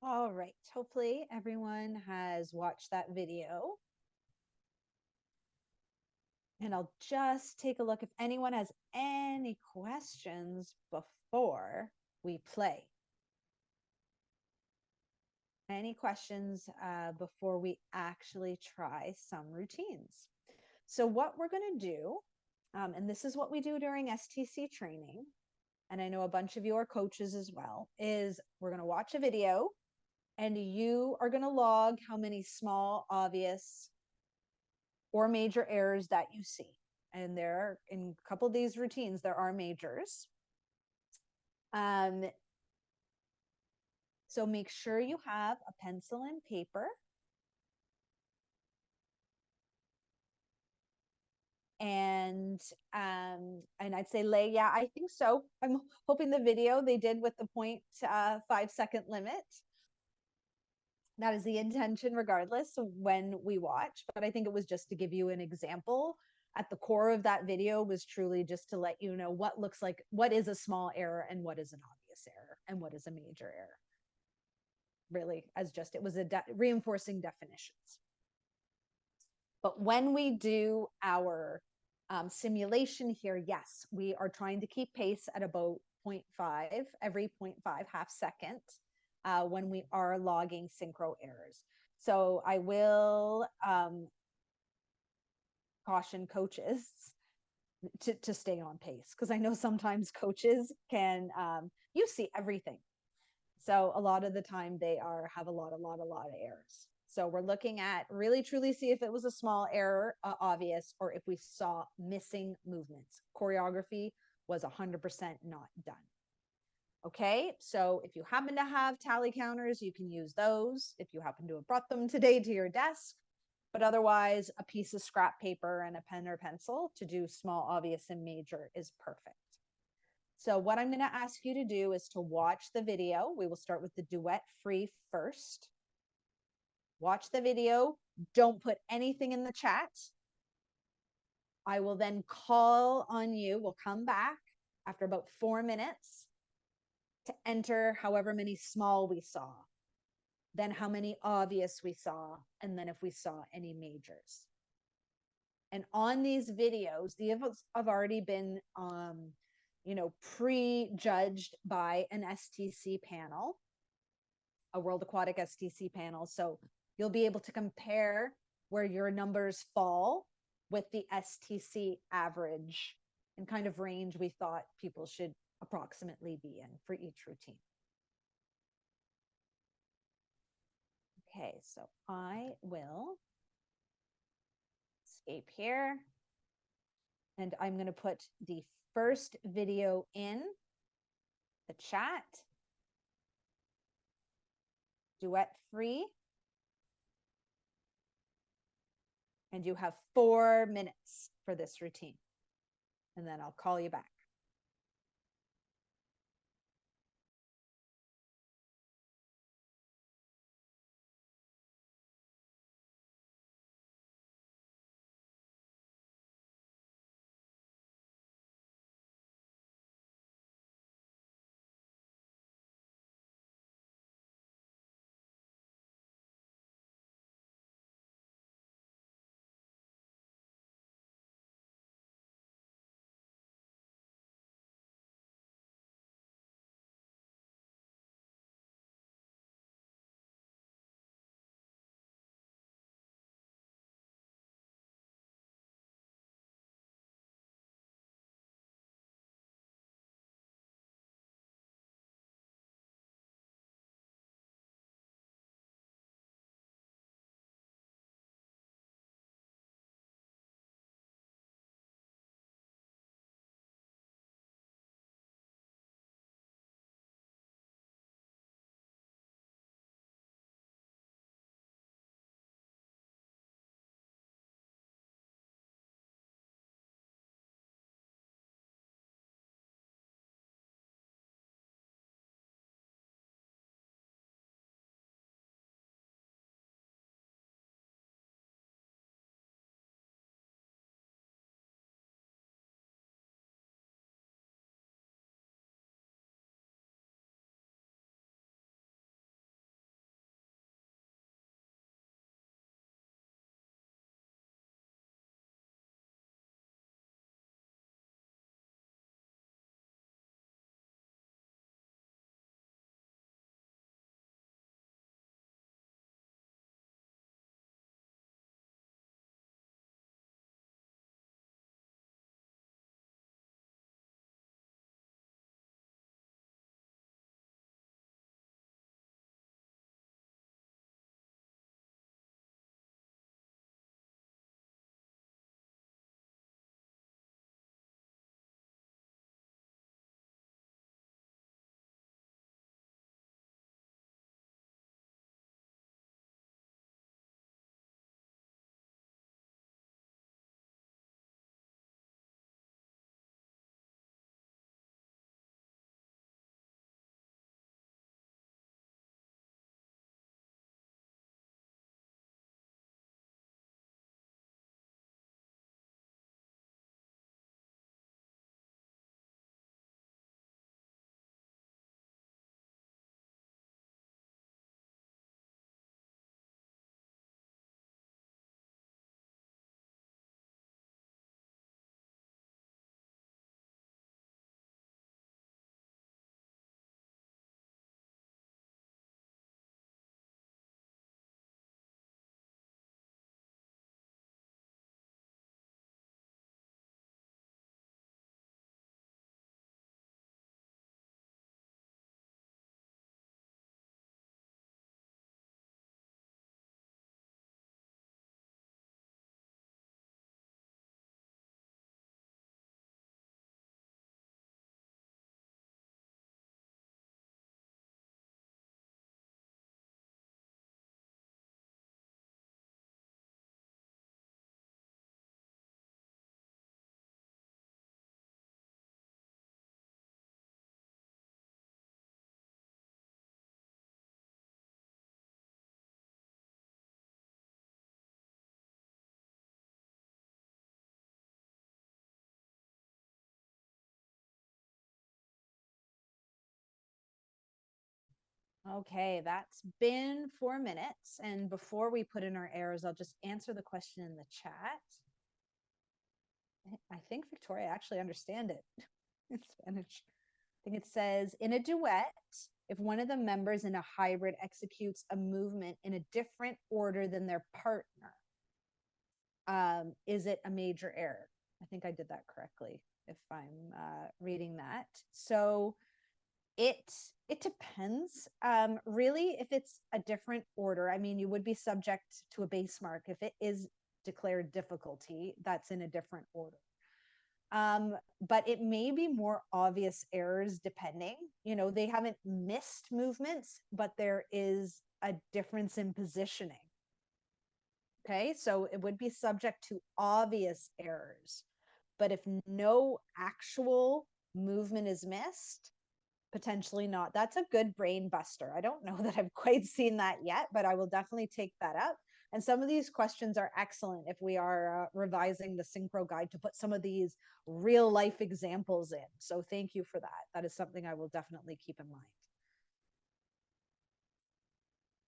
All right, hopefully everyone has watched that video. And I'll just take a look if anyone has any questions before we play. Any questions before we actually try some routines? So what we're going to do, and this is what we do during STC training, and I know a bunch of you are coaches as well, is we're going to watch a video and you are going to log how many small, obvious, or major errors that you see. And there, in a couple of these routines, there are majors. So make sure you have a pencil and paper. And I'd say yeah, I think so. I'm hoping the video they did with the 0.5 second limit. That is the intention regardless of when we watch, but I think it was just to give you an example. At the core of that video was truly just to let you know what looks like, what is a small error and what is an obvious error and what is a major error. Really, as just, it was reinforcing definitions. But when we do our simulation here, yes, we are trying to keep pace at about 0.5, every 0.5 half second when we are logging synchro errors. So I will caution coaches to stay on pace, because I know sometimes coaches can, you see everything. So a lot of the time they have a lot of errors. So we're looking at really truly see if it was a small error, obvious, or if we saw missing movements. Choreography was 100% not done. Okay, so if you happen to have tally counters, you can use those if you happen to have brought them today to your desk. But otherwise, a piece of scrap paper and a pen or pencil to do small, obvious, and major is perfect. So what I'm going to ask you to do is to watch the video. We will start with the duet free first. Watch the video. Don't put anything in the chat. I will then call on you. We'll come back after about 4 minutes to enter however many small we saw, then how many obvious we saw, and then if we saw any majors. And on these videos, these have already been pre-judged by an STC panel, a World Aquatic STC panel. So you'll be able to compare where your numbers fall with the STC average and kind of range we thought people should approximately be in for each routine. Okay, so I will escape here. And I'm going to put the first video in the chat. Duet free. And you have 4 minutes for this routine. And then I'll call you back. Okay, that's been 4 minutes. And before we put in our errors, I'll just answer the question in the chat. I think Victoria actually understand it in Spanish. I think it says, in a duet, if one of the members in a hybrid executes a movement in a different order than their partner, is it a major error? I think I did that correctly if I'm reading that. So it depends. Really, if it's a different order, I mean, you would be subject to a base mark. If it is declared difficulty, that's in a different order. But it may be more obvious errors depending. You know, they haven't missed movements, but there is a difference in positioning. Okay, so it would be subject to obvious errors. But if no actual movement is missed, potentially not. That's a good brain buster. I don't know that I've quite seen that yet, but I will definitely take that up. And some of these questions are excellent if we are revising the synchro guide to put some of these real life examples in. So thank you for that. That is something I will definitely keep in mind.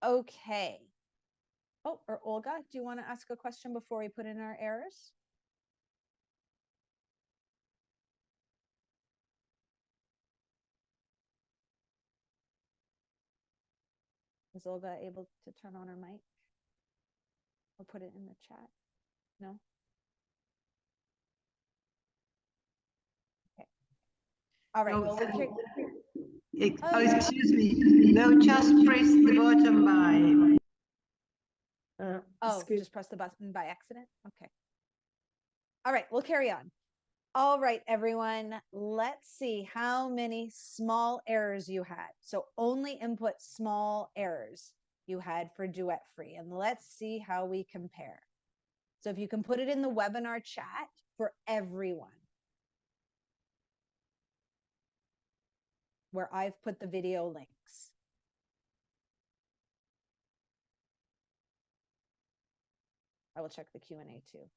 Okay. Oh, or Olga, do you want to ask a question before we put in our errors? Is Olga able to turn on her mic or put it in the chat? No? Okay. All right. Well, excuse me. No, just press the button by. Just press the button by accident? Okay. All right, we'll carry on. All right, everyone, let's see how many small errors you had. So only input small errors you had for duet free. And let's see how we compare. So if you can put it in the webinar chat for everyone, where I've put the video links. I will check the Q&A too.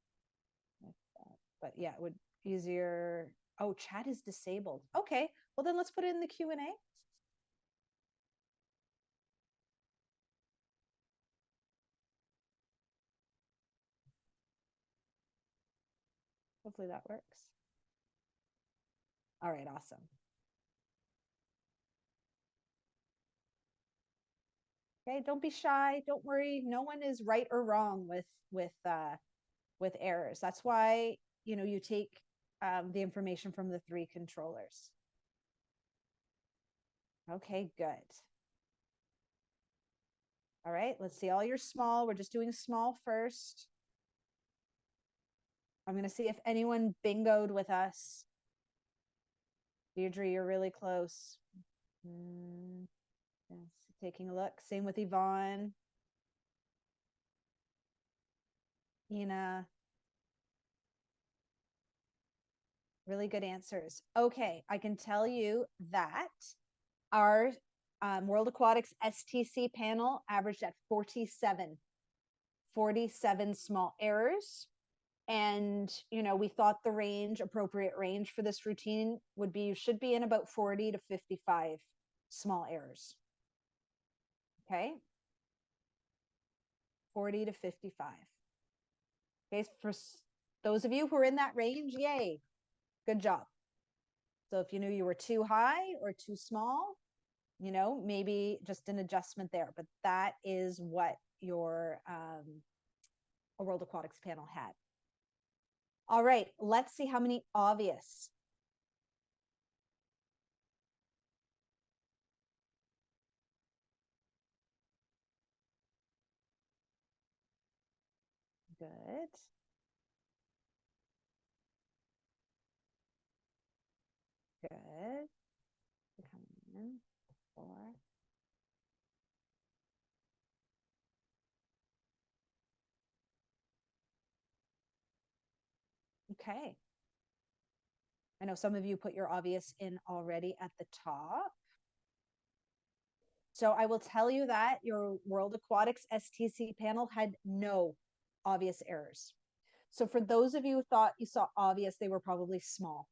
But yeah, it would be easier. Oh, chat is disabled. Okay, well then let's put it in the Q&A. Hopefully that works. All right, awesome. Okay, don't be shy. Don't worry. No one is right or wrong with errors. That's why, you know, you take the information from the 3 controllers. Okay, good. All right, let's see all your small. We're just doing small first. I'm going to see if anyone bingoed with us. Deirdre, you're really close. Yes, taking a look. Same with Yvonne. Ina. Really good answers. Okay, I can tell you that our World Aquatics STC panel averaged at 47 small errors. And, you know, we thought the range, appropriate range for this routine would be, you should be in about 40 to 55 small errors. Okay. 40 to 55. Okay. For those of you who are in that range, yay. Good job. So if you knew you were too high or too small, you know, maybe just an adjustment there, but that is what your World Aquatics panel had. All right, let's see how many obvious. Good. Good. Coming in. 4. Okay. I know some of you put your obvious in already at the top. So I will tell you that your World Aquatics STC panel had no obvious errors. So for those of you who thought you saw obvious, they were probably small.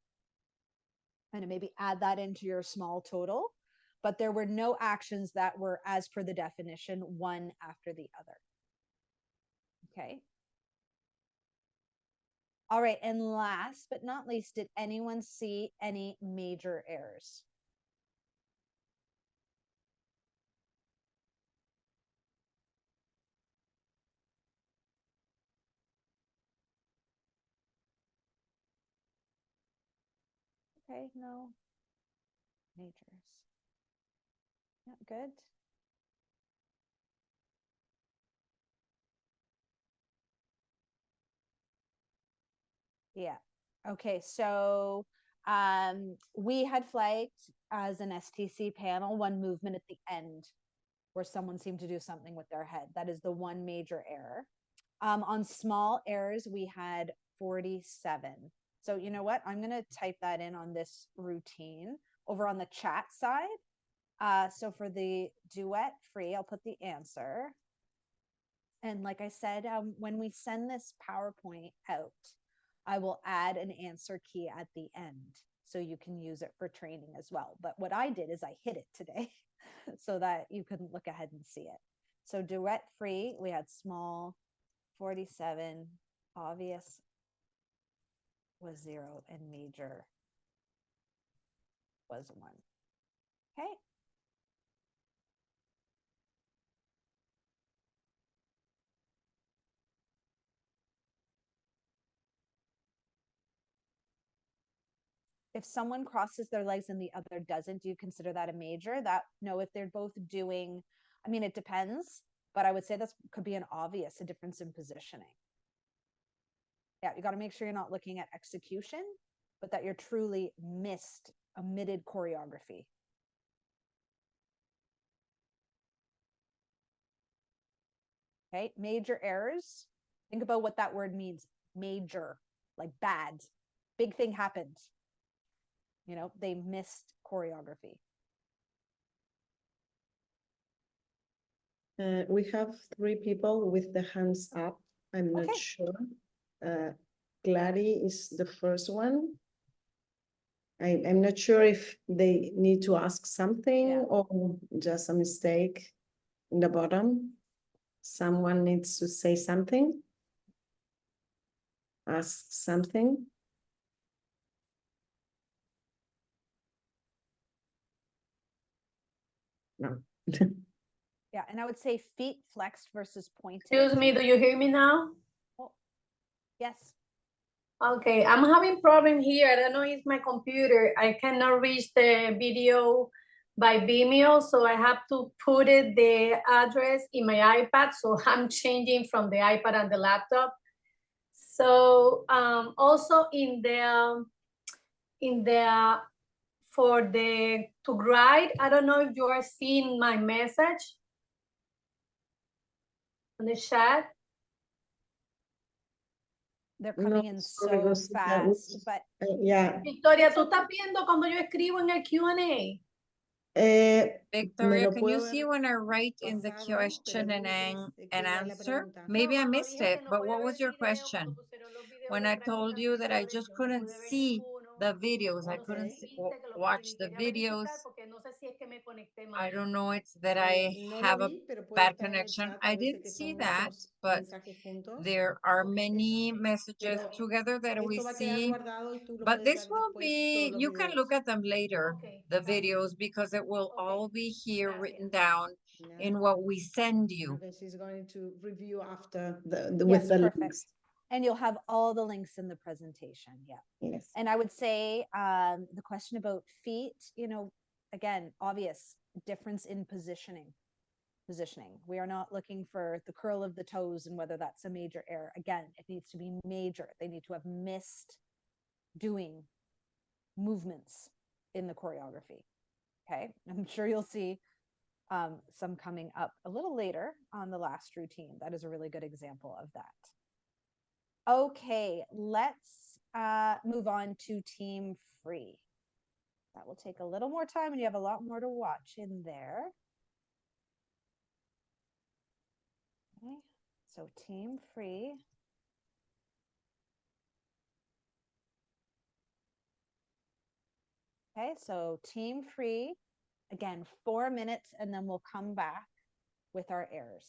And maybe add that into your small total. but there were no actions that were, as per the definition, one after the other. Okay. All right, and last but not least, did anyone see any major errors? Okay, no majors. Yeah, good. Yeah. Okay, so we had flagged as an STC panel one movement at the end where someone seemed to do something with their head. That is the one major error. On small errors, we had 47. So you know what? I'm going to type that in on this routine over on the chat side. So for the duet free, I'll put the answer. And like I said, when we send this PowerPoint out, I will add an answer key at the end so you can use it for training as well. But what I did is I hid it today so that you couldn't look ahead and see it. So duet free, we had small 47, obvious was 0, and major was 1. Okay. If someone crosses their legs and the other doesn't, do you consider that a major? No, if they're both doing, I mean, it depends, but I would say that could be an obvious, a difference in positioning. Yeah, you got to make sure you're not looking at execution, but that you're truly omitted choreography. Okay, major errors. Think about what that word means. Major, like bad. Big thing happened. You know, they missed choreography. We have 3 people with the hands up. I'm not sure. Gladys is the first one. I'm not sure if they need to ask something or just a mistake in the bottom. Someone needs to say something. Ask something. No. Yeah, and I would say feet flexed versus pointed. Excuse me, do you hear me now? Oh, yes. Okay, I'm having problem here. I don't know if my computer, I cannot reach the video by Vimeo, so I have to put it the address in my iPad. So I'm changing from the iPad and the laptop. So also for the to write, I don't know if you are seeing my message on the chat. They're coming in so fast, but yeah. Victoria, ¿tú estás viendo cuando yo escribo en el Q&A? Victoria, can you see when I write in the question and answer? Maybe I missed it, but what was your question? When I told you that I just couldn't see the videos, I couldn't watch the videos. I don't know, it's that I have a bad connection. I did see that, but there are many messages together that we see. But this will be, you can look at them later, the videos, because it will all be here written down in what we send you. Okay, she's going to review after with the perfect. links. And you'll have all the links in the presentation. Yeah. Yes. And I would say the question about feet, you know, again, obvious difference in positioning. We are not looking for the curl of the toes and whether that's a major error. Again, it needs to be major. They need to have missed doing movements in the choreography. Okay. I'm sure you'll see some coming up a little later on the last routine. That is a really good example of that. Okay, let's move on to team free. That will take a little more time and you have a lot more to watch in there. Okay, so team free. Okay, so team free, Again, 4 minutes, and then we'll come back with our errors.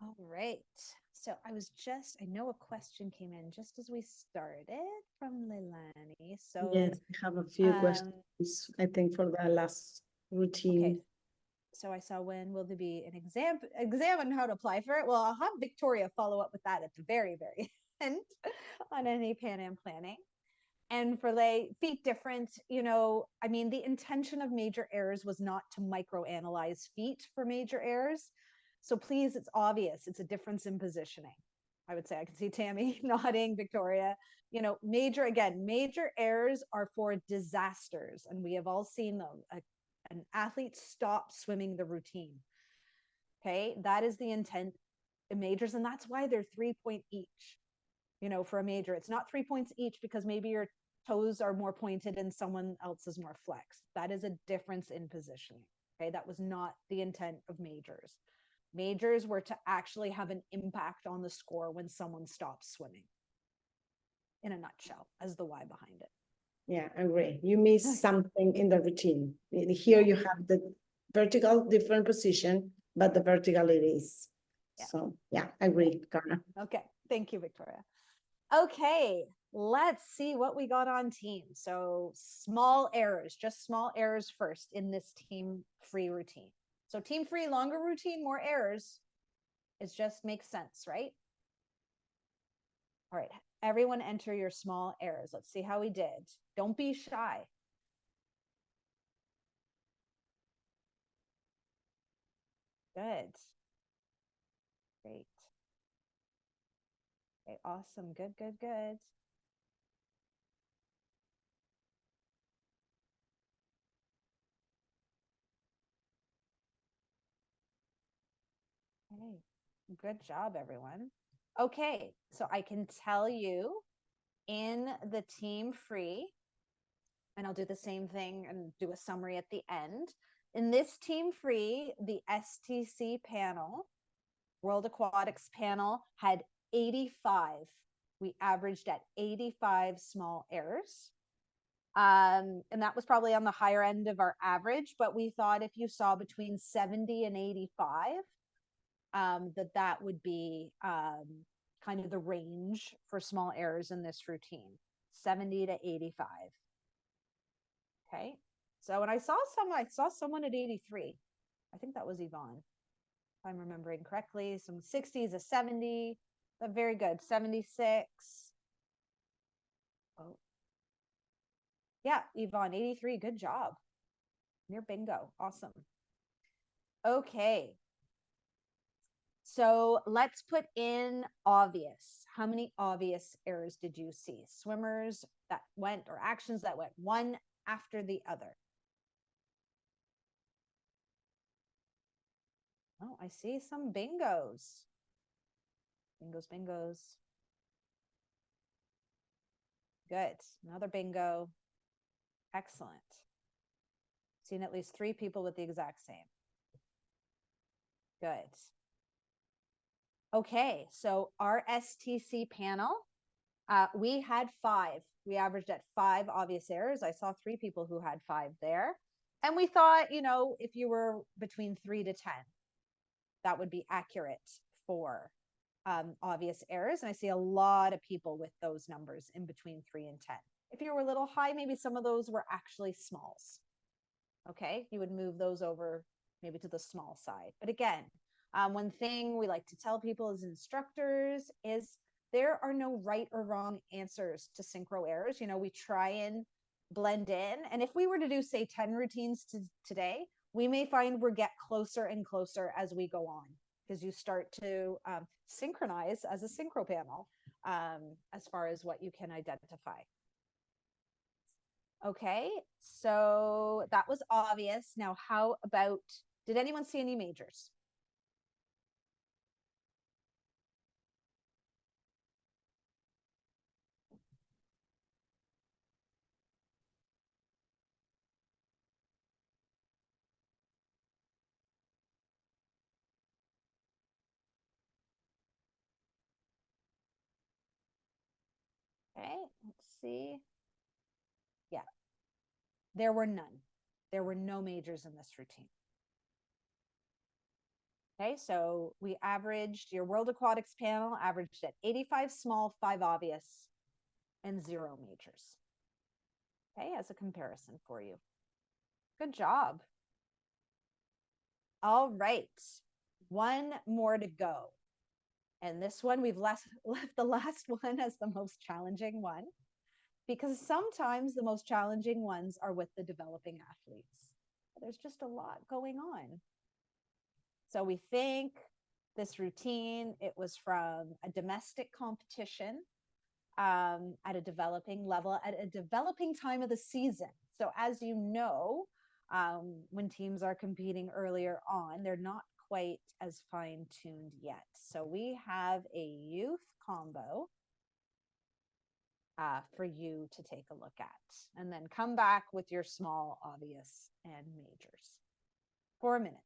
All right. So I know a question came in just as we started from Leilani. So Yes, I have a few questions, I think, for the last routine. Okay. So I saw, when will there be an exam on how to apply for it? Well, I'll have Victoria follow up with that at the very, very end on any Pan Am planning. And for feet difference, I mean, the intention of major errors was not to microanalyze feet for major errors. So please, it's obvious. It's a difference in positioning. I would say I can see Tammy nodding, Victoria. You know, major errors are for disasters, and we have all seen them. An athlete stops swimming the routine. Okay, that is the intent in majors, and that's why they're 3-point each. You know, for a major, it's not 3 points each because maybe your toes are more pointed and someone else is more flexed. That is a difference in positioning. Okay, that was not the intent of majors. Majors were to actually have an impact on the score when someone stops swimming. In a nutshell, as the why behind it. Yeah, I agree. You miss something in the routine. Here you have the vertical different position, but the vertical it is. Yeah. So yeah, I agree, Carla. Okay, thank you, Victoria. Okay, let's see what we got on team. So small errors, just small errors first in this team free routine. So team free, longer routine, more errors. It just makes sense, right? All right, everyone enter your small errors. Let's see how we did. Don't be shy. Good. Great. Okay, awesome. Good, good, good. Okay, good job, everyone. Okay, so I can tell you in the team free, and I'll do the same thing and do a summary at the end. In this team free, the STC panel, World Aquatics panel, had 85. We averaged at 85 small errors. And that was probably on the higher end of our average, but we thought if you saw between 70 and 85, that would be kind of the range for small errors in this routine, 70 to 85. Okay. So when I saw someone at 83. I think that was Yvonne, if I'm remembering correctly. Some 60s, a 70. Very good. 76. Oh. Yeah, Yvonne, 83. Good job. Near bingo. Awesome. Okay. So let's put in obvious. How many obvious errors did you see? Swimmers that went, or actions that went one after the other. Oh, I see some bingos. Bingos, bingos. Good. Another bingo. Excellent. Seen at least 3 people with the exact same. Good. Okay, so our STC panel, we had 5. We averaged at 5 obvious errors. I saw 3 people who had 5 there. And we thought, you know, if you were between 3 to 10, that would be accurate for obvious errors. And I see a lot of people with those numbers in between 3 and 10. If you were a little high, maybe some of those were actually smalls. Okay, you would move those over maybe to the small side. But again, one thing we like to tell people as instructors is there are no right or wrong answers to synchro errors. You know, we try and blend in. And if we were to do, say, 10 routines today, we may find we get closer and closer as we go on, because you start to synchronize as a synchro panel as far as what you can identify. Okay, so that was obvious. Now, how about, did anyone see any majors? Okay, let's see. Yeah, there were none. There were no majors in this routine. Okay, so we averaged, your World Aquatics panel averaged at 85 small, 5 obvious, and 0 majors. Okay, as a comparison for you. Good job. All right, one more to go. And this one, we've left the last one as the most challenging one, because sometimes the most challenging ones are with the developing athletes. There's just a lot going on. So we think this routine. It was from a domestic competition at a developing level, at a developing time of the season. So as you know, when teams are competing earlier on, they're not quite as fine-tuned yet. So we have a youth combo for you to take a look at, and then come back with your small, obvious, and majors. 4 minutes.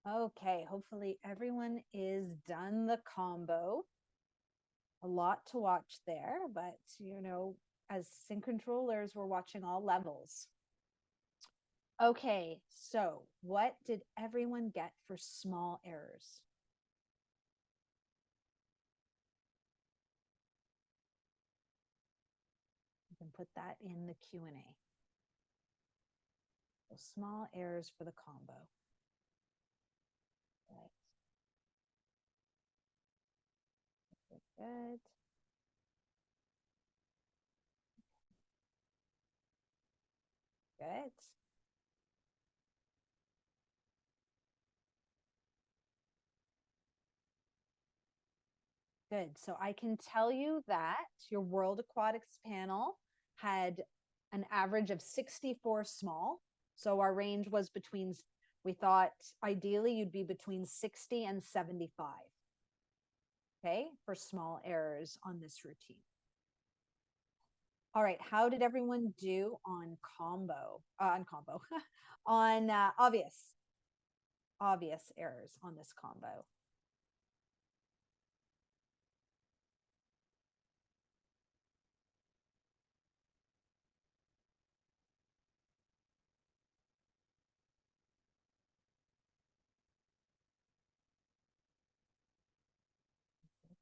Okay, hopefully everyone is done the combo. A lot to watch there, but as sync controllers, we're watching all levels. Okay, so what did everyone get for small errors? put that in the Q&A. So small errors for the combo. Right. Good. Good. Good. So I can tell you that your World Aquatics panel had an average of 64 small. So our range was between, we thought ideally you'd be between 60 and 75. Okay, for small errors on this routine. All right, how did everyone do on on obvious errors on this combo?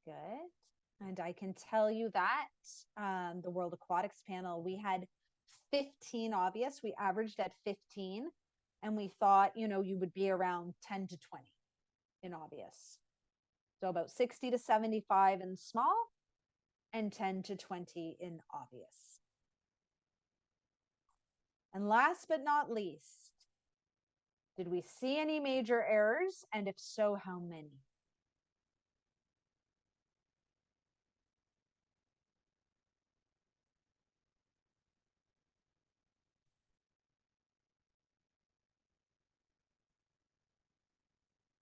Good. And I can tell you that the World Aquatics panel, we had 15 obvious. We averaged at 15. And we thought, you know, you would be around 10 to 20 in obvious. So about 60 to 75 in small and 10 to 20 in obvious. And last but not least, did we see any major errors? And if so, how many?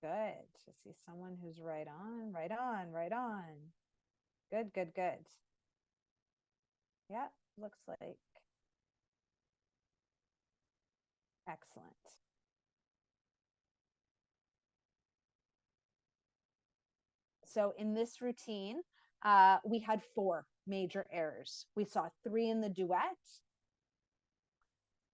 Good. To see someone who's right on, right on, right on. Good, good, good. Yeah, looks like. Excellent. So in this routine, we had 4 major errors. We saw 3 in the duet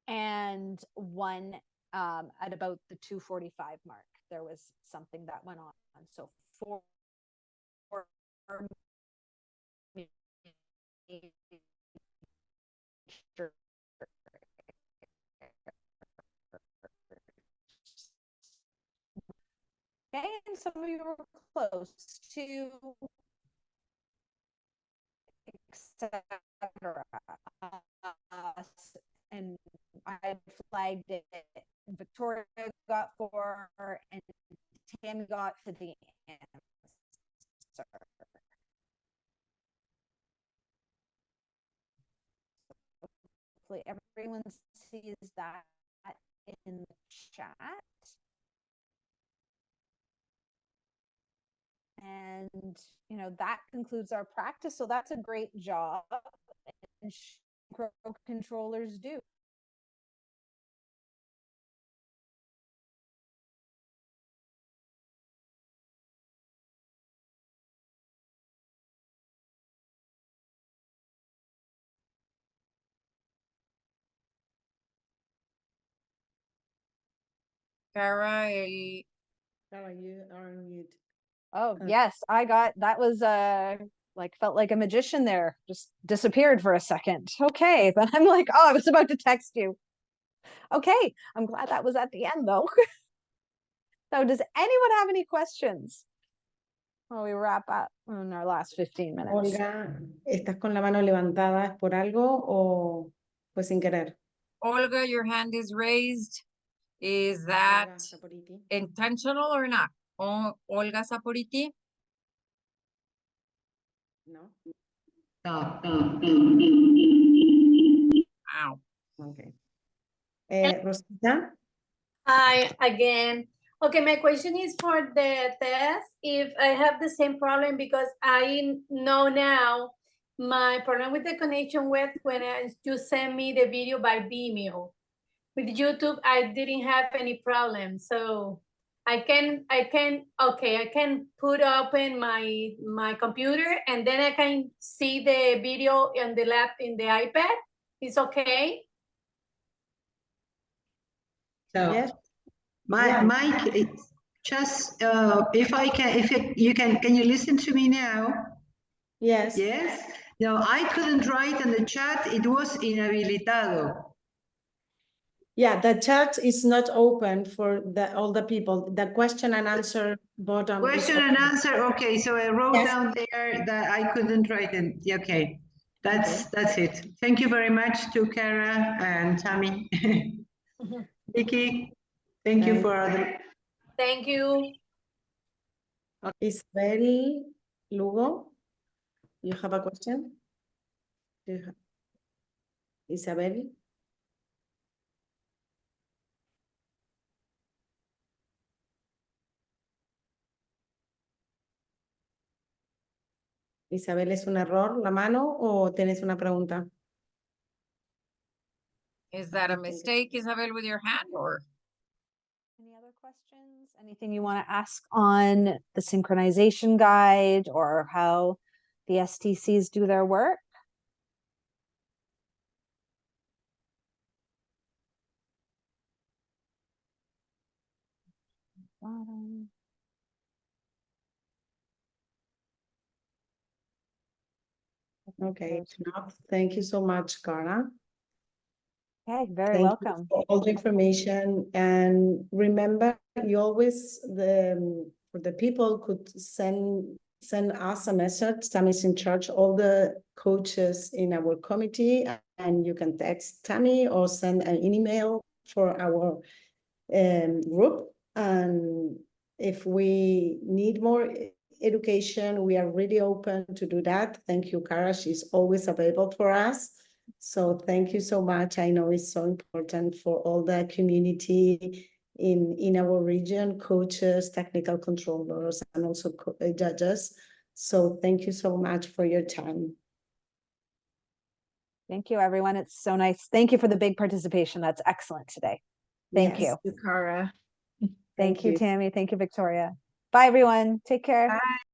and 1 at about the 2:45 mark. There was something that went on. So 4 Okay, and some of you were close to, etc. And I flagged it. Victoria got 4, and Tammy got to the answer. Hopefully everyone sees that in the chat. And, you know, that concludes our practice. So that's a great job. And controllers do. Cara, you are on mute. Oh, yes, I got, that was like felt like a magician there, just disappeared for a second. Okay, but I'm like, oh, I was about to text you. Okay, I'm glad that was at the end though. So does anyone have any questions? While we wrap up in our last 15 minutes. Olga, ¿estás con la mano levantada? ¿Es por algo o fue sin querer? Olga, your hand is raised. Is that Olga Saporiti. intentional or not? Olga Saporiti? No. No. Ow. Okay. Rosita? Hi again. Okay, my question is for the test. If I have the same problem, because I know now my problem with the connection with when you send me the video by Vimeo. With YouTube, I didn't have any problem. So I can put open my computer and then I can see the video on the in the iPad. It's okay. So Yes. Mike, just if you can you listen to me now? Yes. Yes. No, I couldn't write in the chat. It was inhabilitado. Yeah, the chat is not open for all the people. The question and answer button. Question and answer. Okay, so I wrote Yes. down there that I couldn't write it. Okay, that's it. Thank you very much to Kara and Tammy. Vicky, thank you for other. Thank you. Isabel Lugo, you have a question? Isabel? Isabel, ¿es un error la mano o tenés una pregunta? Is that a mistake, Isabel, with your hand, or? Any other questions? Anything you want to ask on the synchronization guide or how the STCs do their work? Bottom. Okay, if not, thank you so much, Cara. Okay, very Thank you welcome. for all the information, and remember, you always for the people could send us a message. Tammy is in charge, all the coaches in our committee, and you can text Tammy or send an email for our group. And if we need more education, we are really open to do that. Thank you, Cara. She's always available for us. So thank you so much. I know it's so important for all the community in our region, coaches, technical controllers, and also judges. So thank you so much for your time. Thank you, everyone. It's so nice. Thank you for the big participation. That's excellent today. Thank Yes. you. Cara. Thank you, Tammy. Thank you, Victoria. Bye, everyone. Take care. Bye.